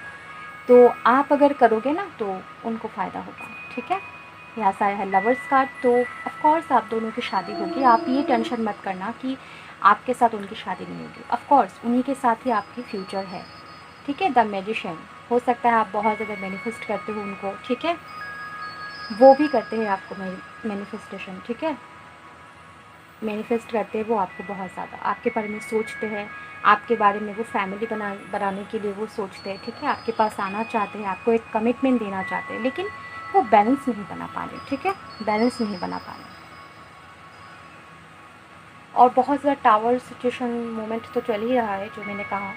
तो आप अगर करोगे ना तो उनको फ़ायदा होगा, ठीक है। यहाँ से आया है लवर्स कार्ड, तो ऑफ कोर्स आप दोनों की शादी होगी। आप ये टेंशन मत करना कि आपके साथ उनकी शादी नहीं होगी, ऑफ कोर्स उन्हीं के साथ ही आपकी फ्यूचर है, ठीक है। द मैजिशियन, हो सकता है आप बहुत ज़्यादा मैनिफेस्ट करते हो उनको, ठीक है, वो भी करते हैं आपको मैनिफेस्टेशन, ठीक है। मैनिफेस्ट करते हैं वो आपको बहुत ज़्यादा, आपके बारे में सोचते हैं, आपके बारे में वो फैमिली बनाने के लिए वो सोचते हैं, ठीक है, आपके पास आना चाहते हैं, आपको एक कमिटमेंट देना चाहते हैं, लेकिन वो बैलेंस नहीं बना पा रहे, ठीक है, बैलेंस नहीं बना पा रहे। और बहुत ज़्यादा टावर सिचुएशन मोमेंट तो चल ही रहा है जो मैंने कहा,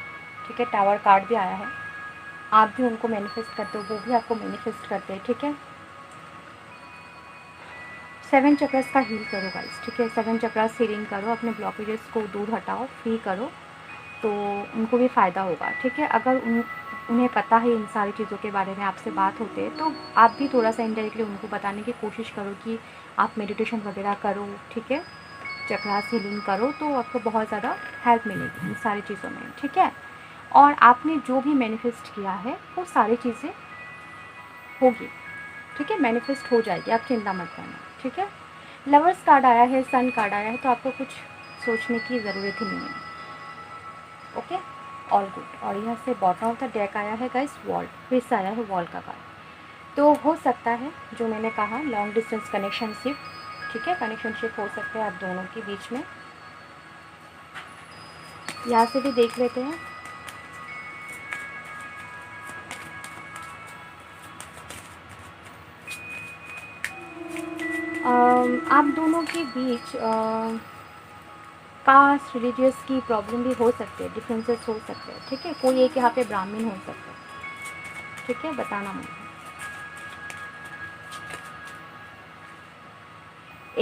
ठीक है, टावर कार्ड भी आया है, आप भी उनको मैनिफेस्ट करते हो, वो भी आपको मैनिफेस्ट करते हैं, ठीक है। 7 चक्रस का हील करो गाइस, ठीक है, 7 चक्रस हीलिंग करो, अपने ब्लॉकेजेस को दूर हटाओ, फ्री करो, तो उनको भी फ़ायदा होगा, ठीक है। अगर उन्हें पता है इन सारी चीज़ों के बारे में, आपसे बात होते हैं, तो आप भी थोड़ा सा इनडायरेक्टली उनको बताने की कोशिश करो कि आप मेडिटेशन वगैरह करो, ठीक है, चक्रास हीलिंग करो, तो आपको बहुत ज़्यादा हेल्प मिलेगी इन सारी चीज़ों में, ठीक है। और आपने जो भी मैनिफेस्ट किया है वो सारी चीज़ें होगी, ठीक है, मैनिफेस्ट हो जाएगी, आप चिंता मत करना, ठीक है। लवर्स कार्ड आया है, सन कार्ड आया है, तो आपको कुछ सोचने की ज़रूरत ही नहीं है, ओके, ऑल गुड। और यहाँ से बॉटम ऑफ द डेक आया है गाइस वॉल, फिर से आया है वॉल का कार्ड। तो हो सकता है जो मैंने कहा लॉन्ग डिस्टेंस कनेक्शनशिप, ठीक है, कनेक्शनशिप हो सकता है आप दोनों के बीच में। यहाँ से भी देख लेते हैं। आप दोनों के बीच कास्ट रिलीजियस की प्रॉब्लम भी हो सकती है, डिफरेंसेस हो सकते हैं, ठीक है, कोई एक यहाँ पे ब्राह्मण हो सकता है, ठीक है, बताना मुझे।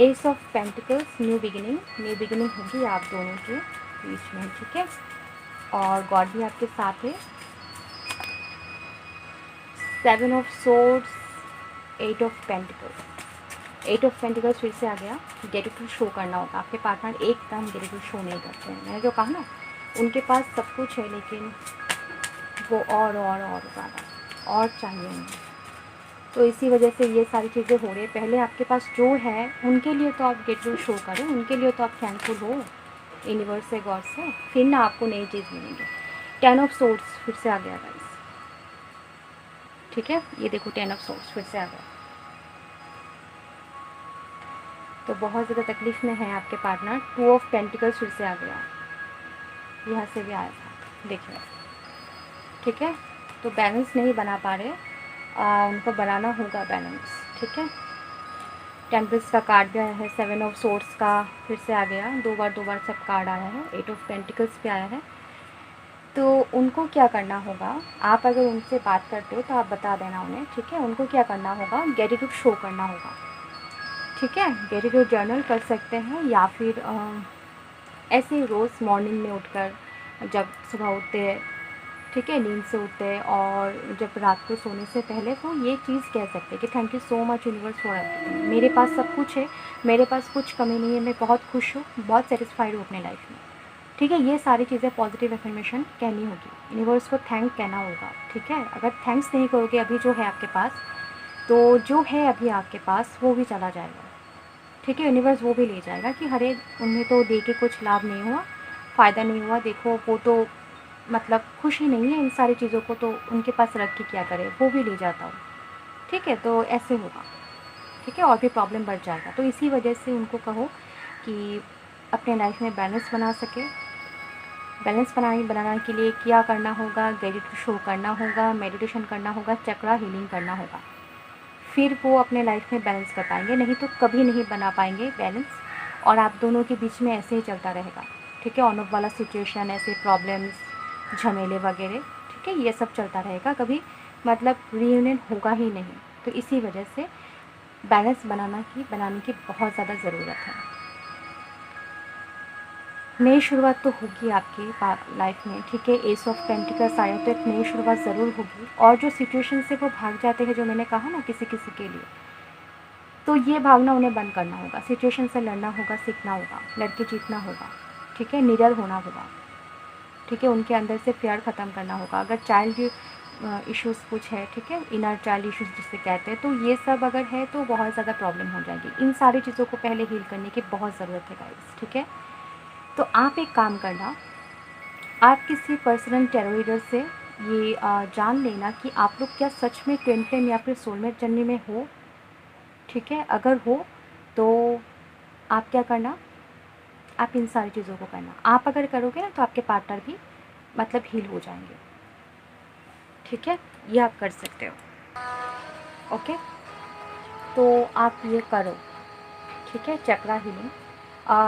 S of pentacles, new beginning होगी आप दोनों के बीच में, ठीक है, और गॉड भी आपके साथ है। 7 of swords, 8 of pentacles, 8 of pentacles फिर से आ गया। ग्रेटिट्यूड शो करना होगा, आपके पार्टनर एकदम ग्रेटिट्यूड शो नहीं करते हैं, मैंने जो कहा ना, उनके पास सब कुछ है लेकिन वो और ज़्यादा और चाहिए उन्हें, तो इसी वजह से ये सारी चीज़ें हो रही है। पहले आपके पास जो है उनके लिए तो आप ग्रेटिट्यूड शो करो, उनके लिए तो आप थैंकफुल हो यूनिवर्स से, गॉड से, फिर ना आपको नई चीज़ मिलेंगे। 10 ऑफ सोर्ड्स फिर से आ गया गाइस, ठीक है, ये देखो 10 ऑफ सोर्ड्स फिर से आ गया, तो बहुत ज़्यादा तकलीफ़ में है आपके पार्टनर। 2 ऑफ पेंटिकल्स फिर से आ गया, यहाँ से भी आया था, देखिए, ठीक है, तो बैलेंस नहीं बना पा रहे, उनको बनाना होगा बैलेंस, ठीक है। टेम्पल्स का कार्ड भी आया है, 7 ऑफ सोर्ड्स का फिर से आ गया, दो बार सब कार्ड आया है, 8 ऑफ पेंटिकल्स भी आया है। तो उनको क्या करना होगा, आप अगर उनसे बात करते हो तो आप बता देना उन्हें, ठीक है, उनको क्या करना होगा, ग्रेटिट्यूड शो करना होगा, ठीक है, ग्रेटिट्यूड जर्नल कर सकते हैं, या फिर ऐसे ही रोज़ मॉर्निंग में उठकर, जब सुबह उठते हैं, ठीक है, नींद से उठते हैं, और जब रात को सोने से पहले वो ये चीज़ कह सकते हैं कि thank you so much universe for everything, मेरे पास सब कुछ है, मेरे पास कुछ कमी नहीं है, मैं बहुत खुश हूँ, बहुत सेटिस्फाइड हूँ अपने लाइफ में, ठीक है। ये सारी चीज़ें पॉजिटिव एफर्मेशन कहनी होगी, यूनिवर्स को थैंक कहना होगा, ठीक है। अगर थैंक्स नहीं करोगे अभी जो है आपके पास, तो जो है अभी आपके पास वो भी चला जाएगा, ठीक है, यूनिवर्स वो भी ले जाएगा कि अरे उन्हें तो दे के कुछ लाभ नहीं हुआ, फ़ायदा नहीं हुआ, देखो वो तो मतलब खुश ही नहीं है इन सारी चीज़ों को, तो उनके पास रख के क्या करे, वो भी ले जाता हूँ, ठीक है, तो ऐसे होगा, ठीक है, और भी प्रॉब्लम बढ़ जाएगा। तो इसी वजह से उनको कहो कि अपने लाइफ में बैलेंस बना सके, बैलेंस बनाने के लिए क्या करना होगा, ग्रेटिट्यूड शो करना होगा, मेडिटेशन करना होगा, चक्रा हीलिंग करना होगा, फिर वो अपने लाइफ में बैलेंस कर पाएंगे, नहीं तो कभी नहीं बना पाएंगे बैलेंस, और आप दोनों के बीच में ऐसे ही चलता रहेगा, ठीक है, ऑन ऑफ वाला सिचुएशन, ऐसे प्रॉब्लम्स, झमेले वगैरह, ठीक है, ये सब चलता रहेगा, कभी मतलब रीयूनियन होगा ही नहीं। तो इसी वजह से बैलेंस बनाने की बहुत ज़्यादा ज़रूरत है। नई शुरुआत तो होगी आपकी लाइफ में, ठीक है, एस ऑफ पेंटिकल्स आया तो एक नई शुरुआत ज़रूर होगी, और जो सिचुएशन से वो भाग जाते हैं, जो मैंने कहा ना किसी किसी के लिए, तो ये भावना उन्हें बंद करना होगा, सिचुएशन से लड़ना होगा, सीखना होगा, लड़के जीतना होगा, ठीक है, निडर होना होगा, ठीक है, उनके अंदर से फेयर ख़त्म करना होगा। अगर चाइल्ड इश्यूज़ कुछ है, ठीक है, इनर चाइल्ड इश्यूज़ जिसे कहते हैं, तो ये सब अगर है तो बहुत ज़्यादा प्रॉब्लम हो जाएगी, इन सारी चीज़ों को पहले हील करने की बहुत ज़रूरत है गाइस, ठीक है। तो आप एक काम करना, आप किसी पर्सनल टैरो रीडर से ये जान लेना कि आप लोग क्या सच में ट्विन फ्लेम या फिर सोलमेट जर्नी में हो, ठीक है, अगर हो तो आप क्या करना, आप इन सारी चीज़ों को करना। आप अगर करोगे ना तो आपके पार्टनर भी मतलब हील हो जाएंगे, ठीक है, ये आप कर सकते हो। ओके, तो आप ये करो, ठीक है, चक्रा हीलिंग।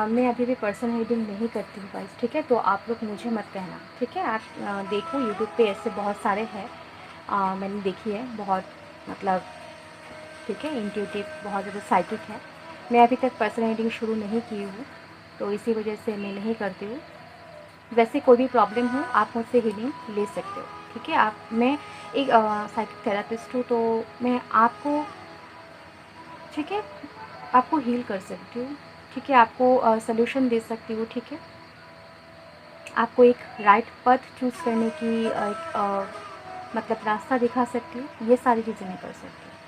मैं अभी भी पर्सनल हीलिंग नहीं करती हूँ गाइस, ठीक है, तो आप लोग मुझे मत कहना, ठीक है। आप देखो यूट्यूब पे ऐसे बहुत सारे हैं, मैंने देखी है बहुत, मतलब ठीक है, इंट्यूटिव, बहुत ज़्यादा साइकिक है। मैं अभी तक पर्सनल हीलिंग शुरू नहीं की हूँ, तो इसी वजह से मैं नहीं करती हूँ। वैसे कोई भी प्रॉब्लम हो आप मुझसे हीलिंग ले सकते हो, ठीक है। मैं एक साइकिक थेरेपिस्ट हूँ, तो मैं आपको, ठीक है, आपको हील कर सकती हूँ, ठीक है, आपको सल्यूशन दे सकती हूँ, ठीक है, आपको एक राइट पथ चूज़ करने की एक मतलब रास्ता दिखा सकती हूँ। ये सारी चीज़ें मैं कर सकती हूँ,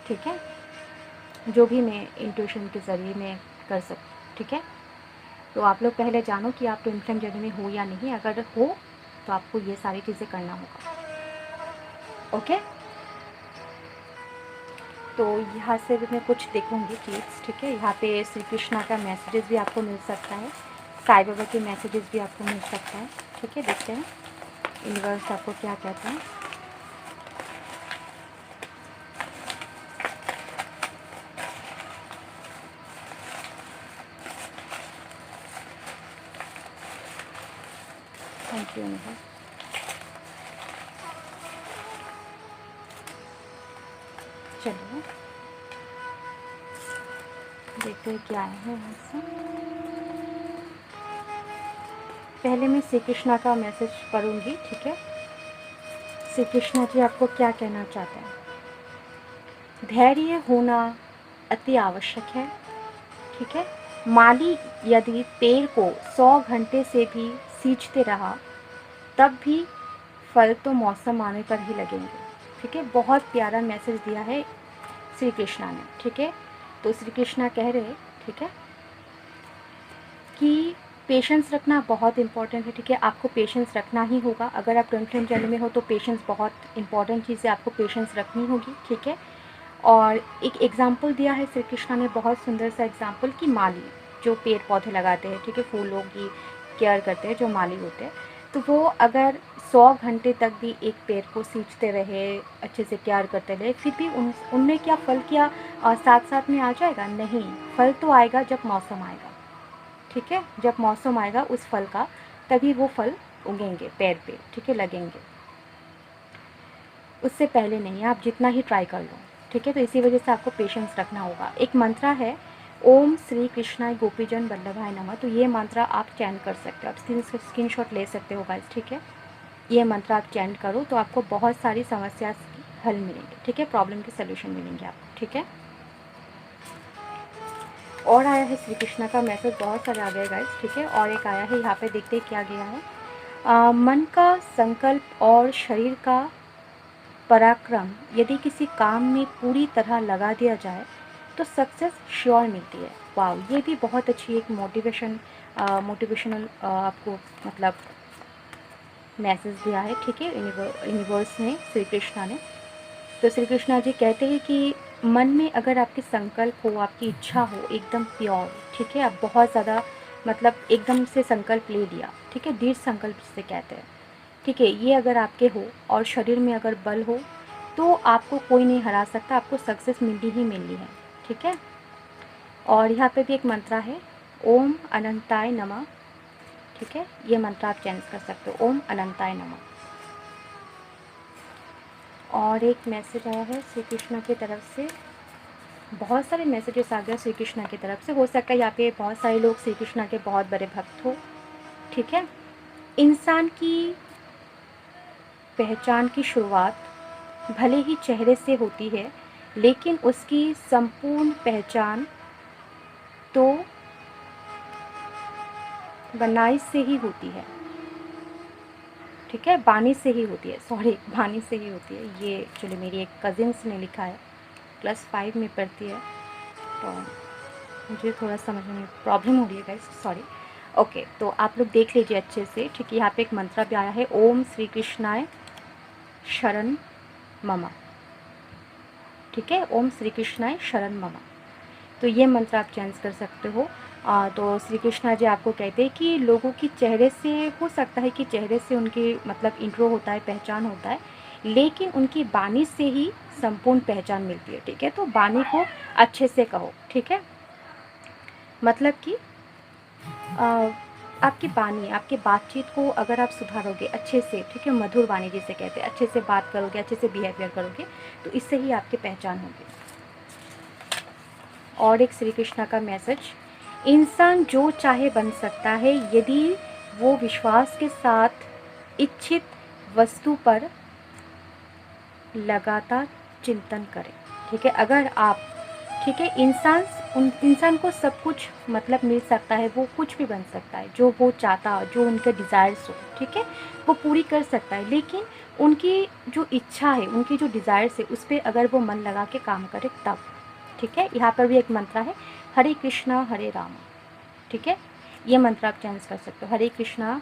ठीक है, जो भी मैं इंट्यूशन के ज़रिए मैं कर सकती हूँ, ठीक है। तो आप लोग पहले जानो कि आप ट्विन फ्लेम जर्नी में हो या नहीं। अगर हो तो आपको ये सारी चीज़ें करना होगा, ओके। तो यहाँ से भी मैं कुछ देखूँगी टिप्स, ठीक है। यहाँ पे श्री कृष्णा का मैसेजेस भी आपको मिल सकता है, साईं बाबा के मैसेजेस भी आपको मिल सकता है, ठीक है। देखते हैं यूनिवर्स आपको क्या कहता है। Thank you universe. चलिए देखते हैं क्या है यहाँ से। पहले मैं श्री कृष्णा का मैसेज पढ़ूंगी, ठीक है। श्री कृष्णा जी आपको क्या कहना चाहते हैं। धैर्य होना अति आवश्यक है, ठीक है। माली यदि पेड़ को 100 घंटे से भी सींचते रहा तब भी फल तो मौसम आने पर ही लगेंगे, ठीक है। बहुत प्यारा मैसेज दिया है श्री कृष्णा ने, ठीक है। तो श्री कृष्णा कह रहे, ठीक है, कि पेशेंस रखना बहुत इंपॉर्टेंट है, ठीक है। आपको पेशेंस रखना ही होगा। अगर आप ट्विन फ्लेम जर्नी में हो तो पेशेंस बहुत इंपॉर्टेंट चीज़ है, आपको पेशेंस रखनी होगी, ठीक है। और एक एग्जाम्पल दिया है श्री कृष्णा ने, बहुत सुंदर सा एग्जाम्पल, कि माली जो पेड़ पौधे लगाते हैं, ठीक है, फूलों की केयर करते हैं, जो माली होते हैं, तो वो अगर 100 घंटे तक भी एक पेड़ को सींचते रहे, अच्छे से केयर करते रहे, फिर भी उनमें क्या फल क्या साथ साथ में आ जाएगा? नहीं, फल तो आएगा जब मौसम आएगा, ठीक है। जब मौसम आएगा उस फल का, तभी वो फल उगेंगे पेड़ पे, ठीक है, लगेंगे। उससे पहले नहीं, आप जितना ही ट्राई कर लो, ठीक है। तो इसी वजह से आपको पेशेंस रखना होगा। एक मंत्रा है, ओम श्री कृष्णाय गोपीजन वल्लभाय नमः। तो ये मंत्रा आप चैंट कर सकते हो, आप स्क्रीनशॉट ले सकते हो गाइस, ठीक है। ये मंत्र आप चैंट करो तो आपको बहुत सारी समस्या हल मिलेंगे, ठीक है, प्रॉब्लम के सोल्यूशन मिलेंगे आपको, ठीक है। और आया है श्री कृष्णा का मैसेज, बहुत सारे आ गए गाइस, ठीक है। और एक आया है, यहाँ पे देखते हैं क्या गया है। मन का संकल्प और शरीर का पराक्रम यदि किसी काम में पूरी तरह लगा दिया जाए तो सक्सेस श्योर मिलती है। वाव, ये भी बहुत अच्छी एक मोटिवेशनल आपको मतलब मैसेज दिया है, ठीक है, यूनिवर्स ने, श्री कृष्णा ने। तो श्री कृष्णा जी कहते हैं कि मन में अगर आपकी संकल्प हो, आपकी इच्छा हो एकदम प्योर, ठीक है, आप बहुत ज़्यादा मतलब एकदम से संकल्प ले लिया, ठीक है, दृढ़ संकल्प जिसे कहते हैं, ठीक है, ये अगर आपके हो और शरीर में अगर बल हो तो आपको कोई नहीं हरा सकता, आपको सक्सेस मिलनी ही मिलनी है, ठीक है। और यहाँ पे भी एक मंत्र है, ओम अनंताय नमः, ठीक है, ये मंत्र आप चेंज कर सकते हो, ओम अनंताय नमः। और एक मैसेज आया है श्री कृष्ण की तरफ से, बहुत सारे मैसेजेस आ गए श्री कृष्ण की तरफ से। हो सकता है यहाँ पे बहुत सारे लोग श्री कृष्ण के बहुत बड़े भक्त हो, ठीक है। इंसान की पहचान की शुरुआत भले ही चेहरे से होती है, लेकिन उसकी संपूर्ण पहचान तो बनाई से ही होती है, ठीक है, बानी से ही होती है, सॉरी, बानी से ही होती है। ये एक्चुअली मेरी एक कज़िन्स ने लिखा है, +5 में पढ़ती है, तो मुझे थोड़ा समझने में प्रॉब्लम हो रही है गाइस, सॉरी। ओके, तो आप लोग देख लीजिए अच्छे से, ठीक है। यहाँ पे एक मंत्र भी आया है, ओम श्री कृष्णाय शरण मम, ठीक है, ओम श्री कृष्णाय शरण मम। तो ये मंत्र आप चेंज कर सकते हो। तो श्री कृष्णा जी आपको कहते हैं कि लोगों की चेहरे से हो सकता है कि चेहरे से उनकी मतलब इंट्रो होता है, पहचान होता है, लेकिन उनकी वाणी से ही संपूर्ण पहचान मिलती है। ठीक है, तो वाणी को अच्छे से कहो। ठीक है, मतलब कि आपकी वाणी, आपकी बातचीत को अगर आप सुधारोगे अच्छे से, ठीक है, मधुर वाणी जिसे कहते हैं, अच्छे से बात करोगे, अच्छे से बिहेवियर करोगे, तो इससे ही आपकी पहचान होगी। और एक श्री कृष्णा का मैसेज, इंसान जो चाहे बन सकता है यदि वो विश्वास के साथ इच्छित वस्तु पर लगातार चिंतन करे। ठीक है, अगर आप, ठीक है, इंसान को सब कुछ मतलब मिल सकता है, वो कुछ भी बन सकता है, जो वो चाहता, जो उनके डिज़ायर्स हो, ठीक है, वो पूरी कर सकता है, लेकिन उनकी जो इच्छा है, उनकी जो डिज़ायर्स है, उस पर अगर वो मन लगा के काम करे तब। ठीक है, यहाँ पर भी एक मंत्र है, हरे कृष्णा हरे राम। ठीक है, ये मंत्र आप चेंज कर सकते हो, हरे कृष्णा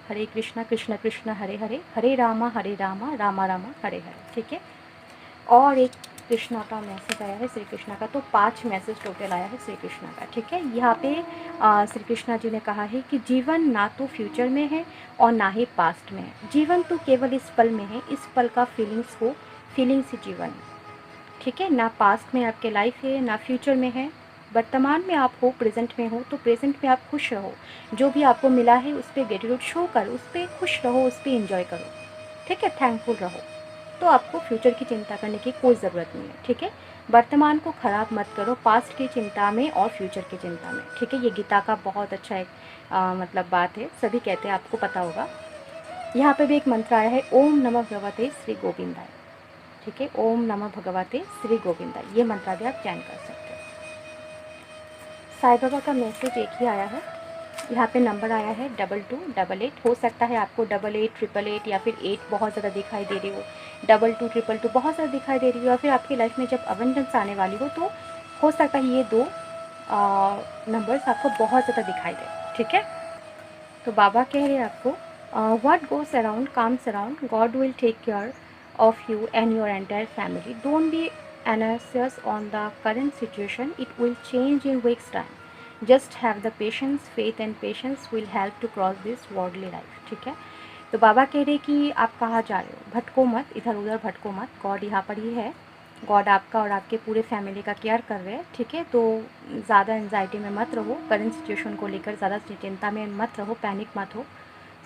कृष्ण कृष्ण हरे हरे, हरे रामा रामा रामा हरे हरे। ठीक है, और एक कृष्णा का मैसेज आया है, श्री कृष्णा का, तो 5 मैसेज टोटल आया है श्री कृष्णा का। ठीक है, यहाँ पे श्री कृष्णा जी ने कहा है कि जीवन ना तो फ्यूचर में है और ना ही पास्ट में है, जीवन तो केवल इस पल में है, इस पल का फीलिंग्स ही जीवन है। ठीक है, ना पास्ट में आपके लाइफ है, ना फ्यूचर में है, वर्तमान में आप हो, प्रेजेंट में हो, तो प्रेजेंट में आप खुश रहो, जो भी आपको मिला है उस पर ग्रेटिट्यूड शो करो, उस पर खुश रहो, उस पर इंजॉय करो। ठीक है, थैंकफुल रहो, तो आपको फ्यूचर की चिंता करने की कोई ज़रूरत नहीं है। ठीक है, वर्तमान को ख़राब मत करो पास्ट की चिंता में और फ्यूचर की चिंता में। ठीक है, ये गीता का बहुत अच्छा एक मतलब बात है, सभी कहते हैं, आपको पता होगा। यहाँ पे भी एक मंत्र आया है, ओम नमः भगवते श्री गोविंदाय। ठीक है, ओम नमः भगवते श्री गोविंदाय, ये मंत्र भी आप चयन कर सकते हैं। साईं बाबा का मैसेज एक ही आया है, यहाँ पे नंबर आया है 2288। हो सकता है आपको 88, 888 या फिर 8 बहुत ज़्यादा दिखाई दे रही हो, 22, 222 बहुत ज़्यादा दिखाई दे रही हो, या फिर आपकी लाइफ में जब अबंडेंस आने वाली हो, तो हो सकता है ये 2 नंबर्स आपको बहुत ज़्यादा दिखाई दे। ठीक है, तो बाबा कह रहे हैं आपको, what goes around comes around, God will take care of you and your entire family, don't be anxious on the current situation, it will change in weeks time, just have the patience, faith and patience will help to cross this worldly life। ठीक है, तो बाबा कह रहे कि आप कहाँ जा रहे हो, भटको मत, इधर उधर भटको मत, गॉड यहाँ पर ही है, गॉड आपका और आपके पूरे फैमिली का केयर कर रहे हैं। ठीक है, तो ज़्यादा एंजाइटी में मत रहो, करंट सिचुएशन को लेकर ज़्यादा चिंता में मत रहो, पैनिक मत हो,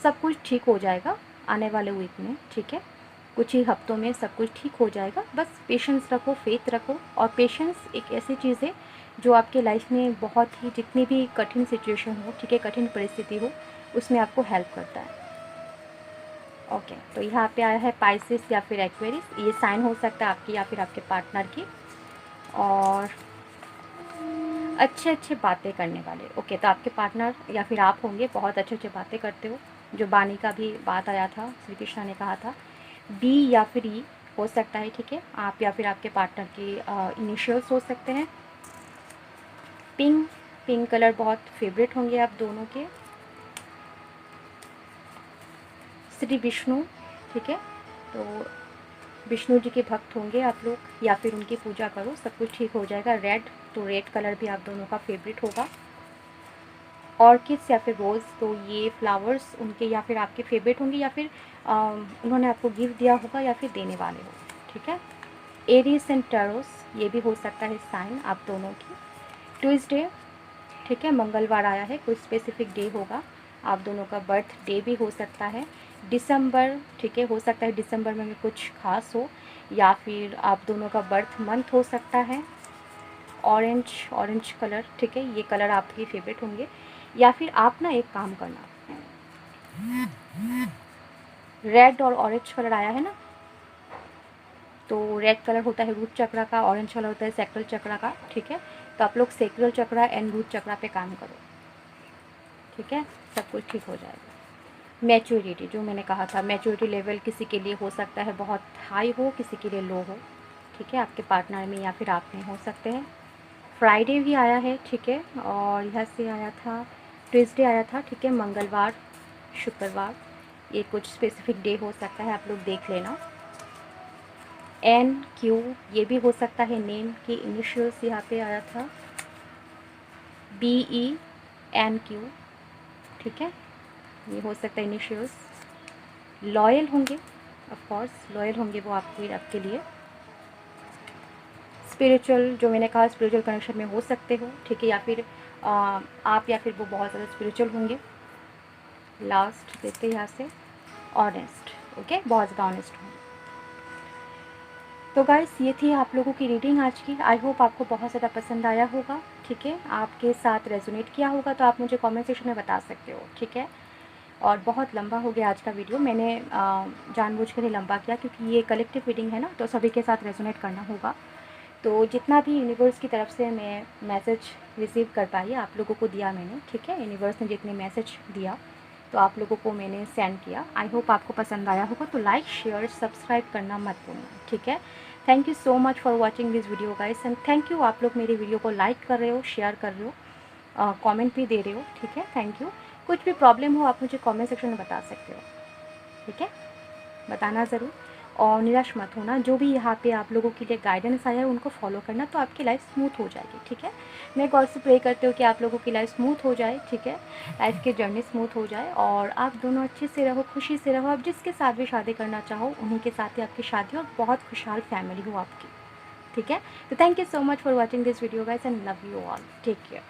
सब कुछ ठीक हो जाएगा आने वाले वीक में। ठीक है, कुछ ही हफ्तों में सब कुछ ठीक हो जाएगा, बस पेशेंस रखो, फेथ रखो। और पेशेंस एक ऐसी चीज़ है जो आपके लाइफ में बहुत ही, जितनी भी कठिन सिचुएशन हो, ठीक है, कठिन परिस्थिति हो, उसमें आपको हेल्प करता है। ओके, तो यहाँ पे आया है पाइसेस या फिर एक्वेरियस, ये साइन हो सकता है आपकी या फिर आपके पार्टनर की, और अच्छे अच्छे बातें करने वाले। ओके, तो आपके पार्टनर या फिर आप होंगे, बहुत अच्छे अच्छे बातें करते हो, जो बानी का भी बात आया था, श्री कृष्ण ने कहा था, बी या फिर ई हो सकता है। ठीक है, आप या फिर आपके पार्टनर की इनिशियल्स हो सकते हैं। पिंक कलर बहुत फेवरेट होंगे आप दोनों के। श्री विष्णु, ठीक है, तो विष्णु जी के भक्त होंगे आप लोग, या फिर उनकी पूजा करो, सब कुछ ठीक हो जाएगा। रेड, तो रेड कलर भी आप दोनों का फेवरेट होगा। ऑर्किड्स या फिर रोज़, तो ये फ्लावर्स उनके या फिर आपके फेवरेट होंगे, या फिर उन्होंने आपको गिफ्ट दिया होगा या फिर देने वाले हो। ठीक है, एरीज एंड टैरोस, ये भी हो सकता है साइन आप दोनों की। ट्यूसडे, ठीक है, मंगलवार आया है, कोई स्पेसिफिक डे होगा, आप दोनों का बर्थ डे भी हो सकता है। दिसंबर, ठीक है, हो सकता है दिसंबर में भी कुछ खास हो, या फिर आप दोनों का बर्थ मंथ हो सकता है। ऑरेंज कलर, ठीक है, ये कलर आपके फेवरेट होंगे। या फिर आप ना एक काम करना, रेड और ऑरेंज कलर आया है ना, तो रेड कलर होता है रूट चक्रा का, ऑरेंज कलर होता है सैक्रल चक्रा का। ठीक है, तो आप लोग सैक्रल चक्रा एंड रूट चक्रा पे काम करो। ठीक है, सब कुछ ठीक हो जाएगा। मैच्योरिटी, जो मैंने कहा था, मैच्योरिटी लेवल किसी के लिए हो सकता है बहुत हाई हो, किसी के लिए लो हो। ठीक है, आपके पार्टनर में या फिर आप में हो सकते हैं। फ्राइडे भी आया है, ठीक है, और यहाँ से आया था, ट्यूसडे आया था, ठीक है, मंगलवार, शुक्रवार, ये कुछ स्पेसिफिक डे हो सकता है, आप लोग देख लेना। NQ, ये भी हो सकता है नेम की इनिशियल्स यहाँ पे आया था। BENQ, ठीक है, ये हो सकता है इनिशियल्स। लॉयल होंगे, ऑफ कोर्स लॉयल होंगे वो आपके लिए। स्पिरिचुअल, जो मैंने कहा स्पिरिचुअल कनेक्शन में हो सकते हो, ठीक है, या फिर आप या फिर वो बहुत ज़्यादा स्पिरिचुअल होंगे। लास्ट देखते हैं यहाँ से, ऑनेस्ट, ओके, बहुत ज़्यादा ऑनेस्ट होंगे। तो गाइस ये थी आप लोगों की रीडिंग आज की। आई होप आपको बहुत ज़्यादा पसंद आया होगा, ठीक है, आपके साथ रेजोनेट किया होगा तो आप मुझे कमेंट सेक्शन में बता सकते हो, ठीक है। और बहुत लंबा हो गया आज का वीडियो, मैंने जानबूझ कर ही लंबा किया क्योंकि ये कलेक्टिव रीडिंग है ना, तो सभी के साथ रेजोनेट करना होगा। तो जितना भी यूनिवर्स की तरफ से मैं मैसेज रिसीव कर पाई आप लोगों को दिया मैंने, ठीक है, यूनिवर्स ने जितने मैसेज दिया तो आप लोगों को मैंने सेंड किया। आई होप आपको पसंद आया होगा, तो लाइक शेयर सब्सक्राइब करना मत भूलना, ठीक है। Thank you so much for watching this video guys, and thank you आप लोग मेरी वीडियो को लाइक कर रहे हो, शेयर कर रहे हो, कमेंट भी दे रहे हो, ठीक है, थैंक यू। कुछ भी प्रॉब्लम हो आप मुझे कमेंट सेक्शन में बता सकते हो, ठीक है, बताना ज़रूर। और निराश मत होना, जो भी यहाँ पे आप लोगों के लिए गाइडेंस आया है उनको फॉलो करना, तो आपकी लाइफ स्मूथ हो जाएगी, ठीक है। मैं गॉड से प्रे करती हूँ कि आप लोगों की लाइफ स्मूथ हो जाए, ठीक है, लाइफ की जर्नी स्मूथ हो जाए और आप दोनों अच्छे से रहो, खुशी से रहो। आप जिसके साथ भी शादी करना चाहो उन्हीं के साथ ही आपकी शादी हो और बहुत खुशहाल फैमिली हो आपकी, ठीक है। तो thank you so much for watching this video guys and love you all, take care.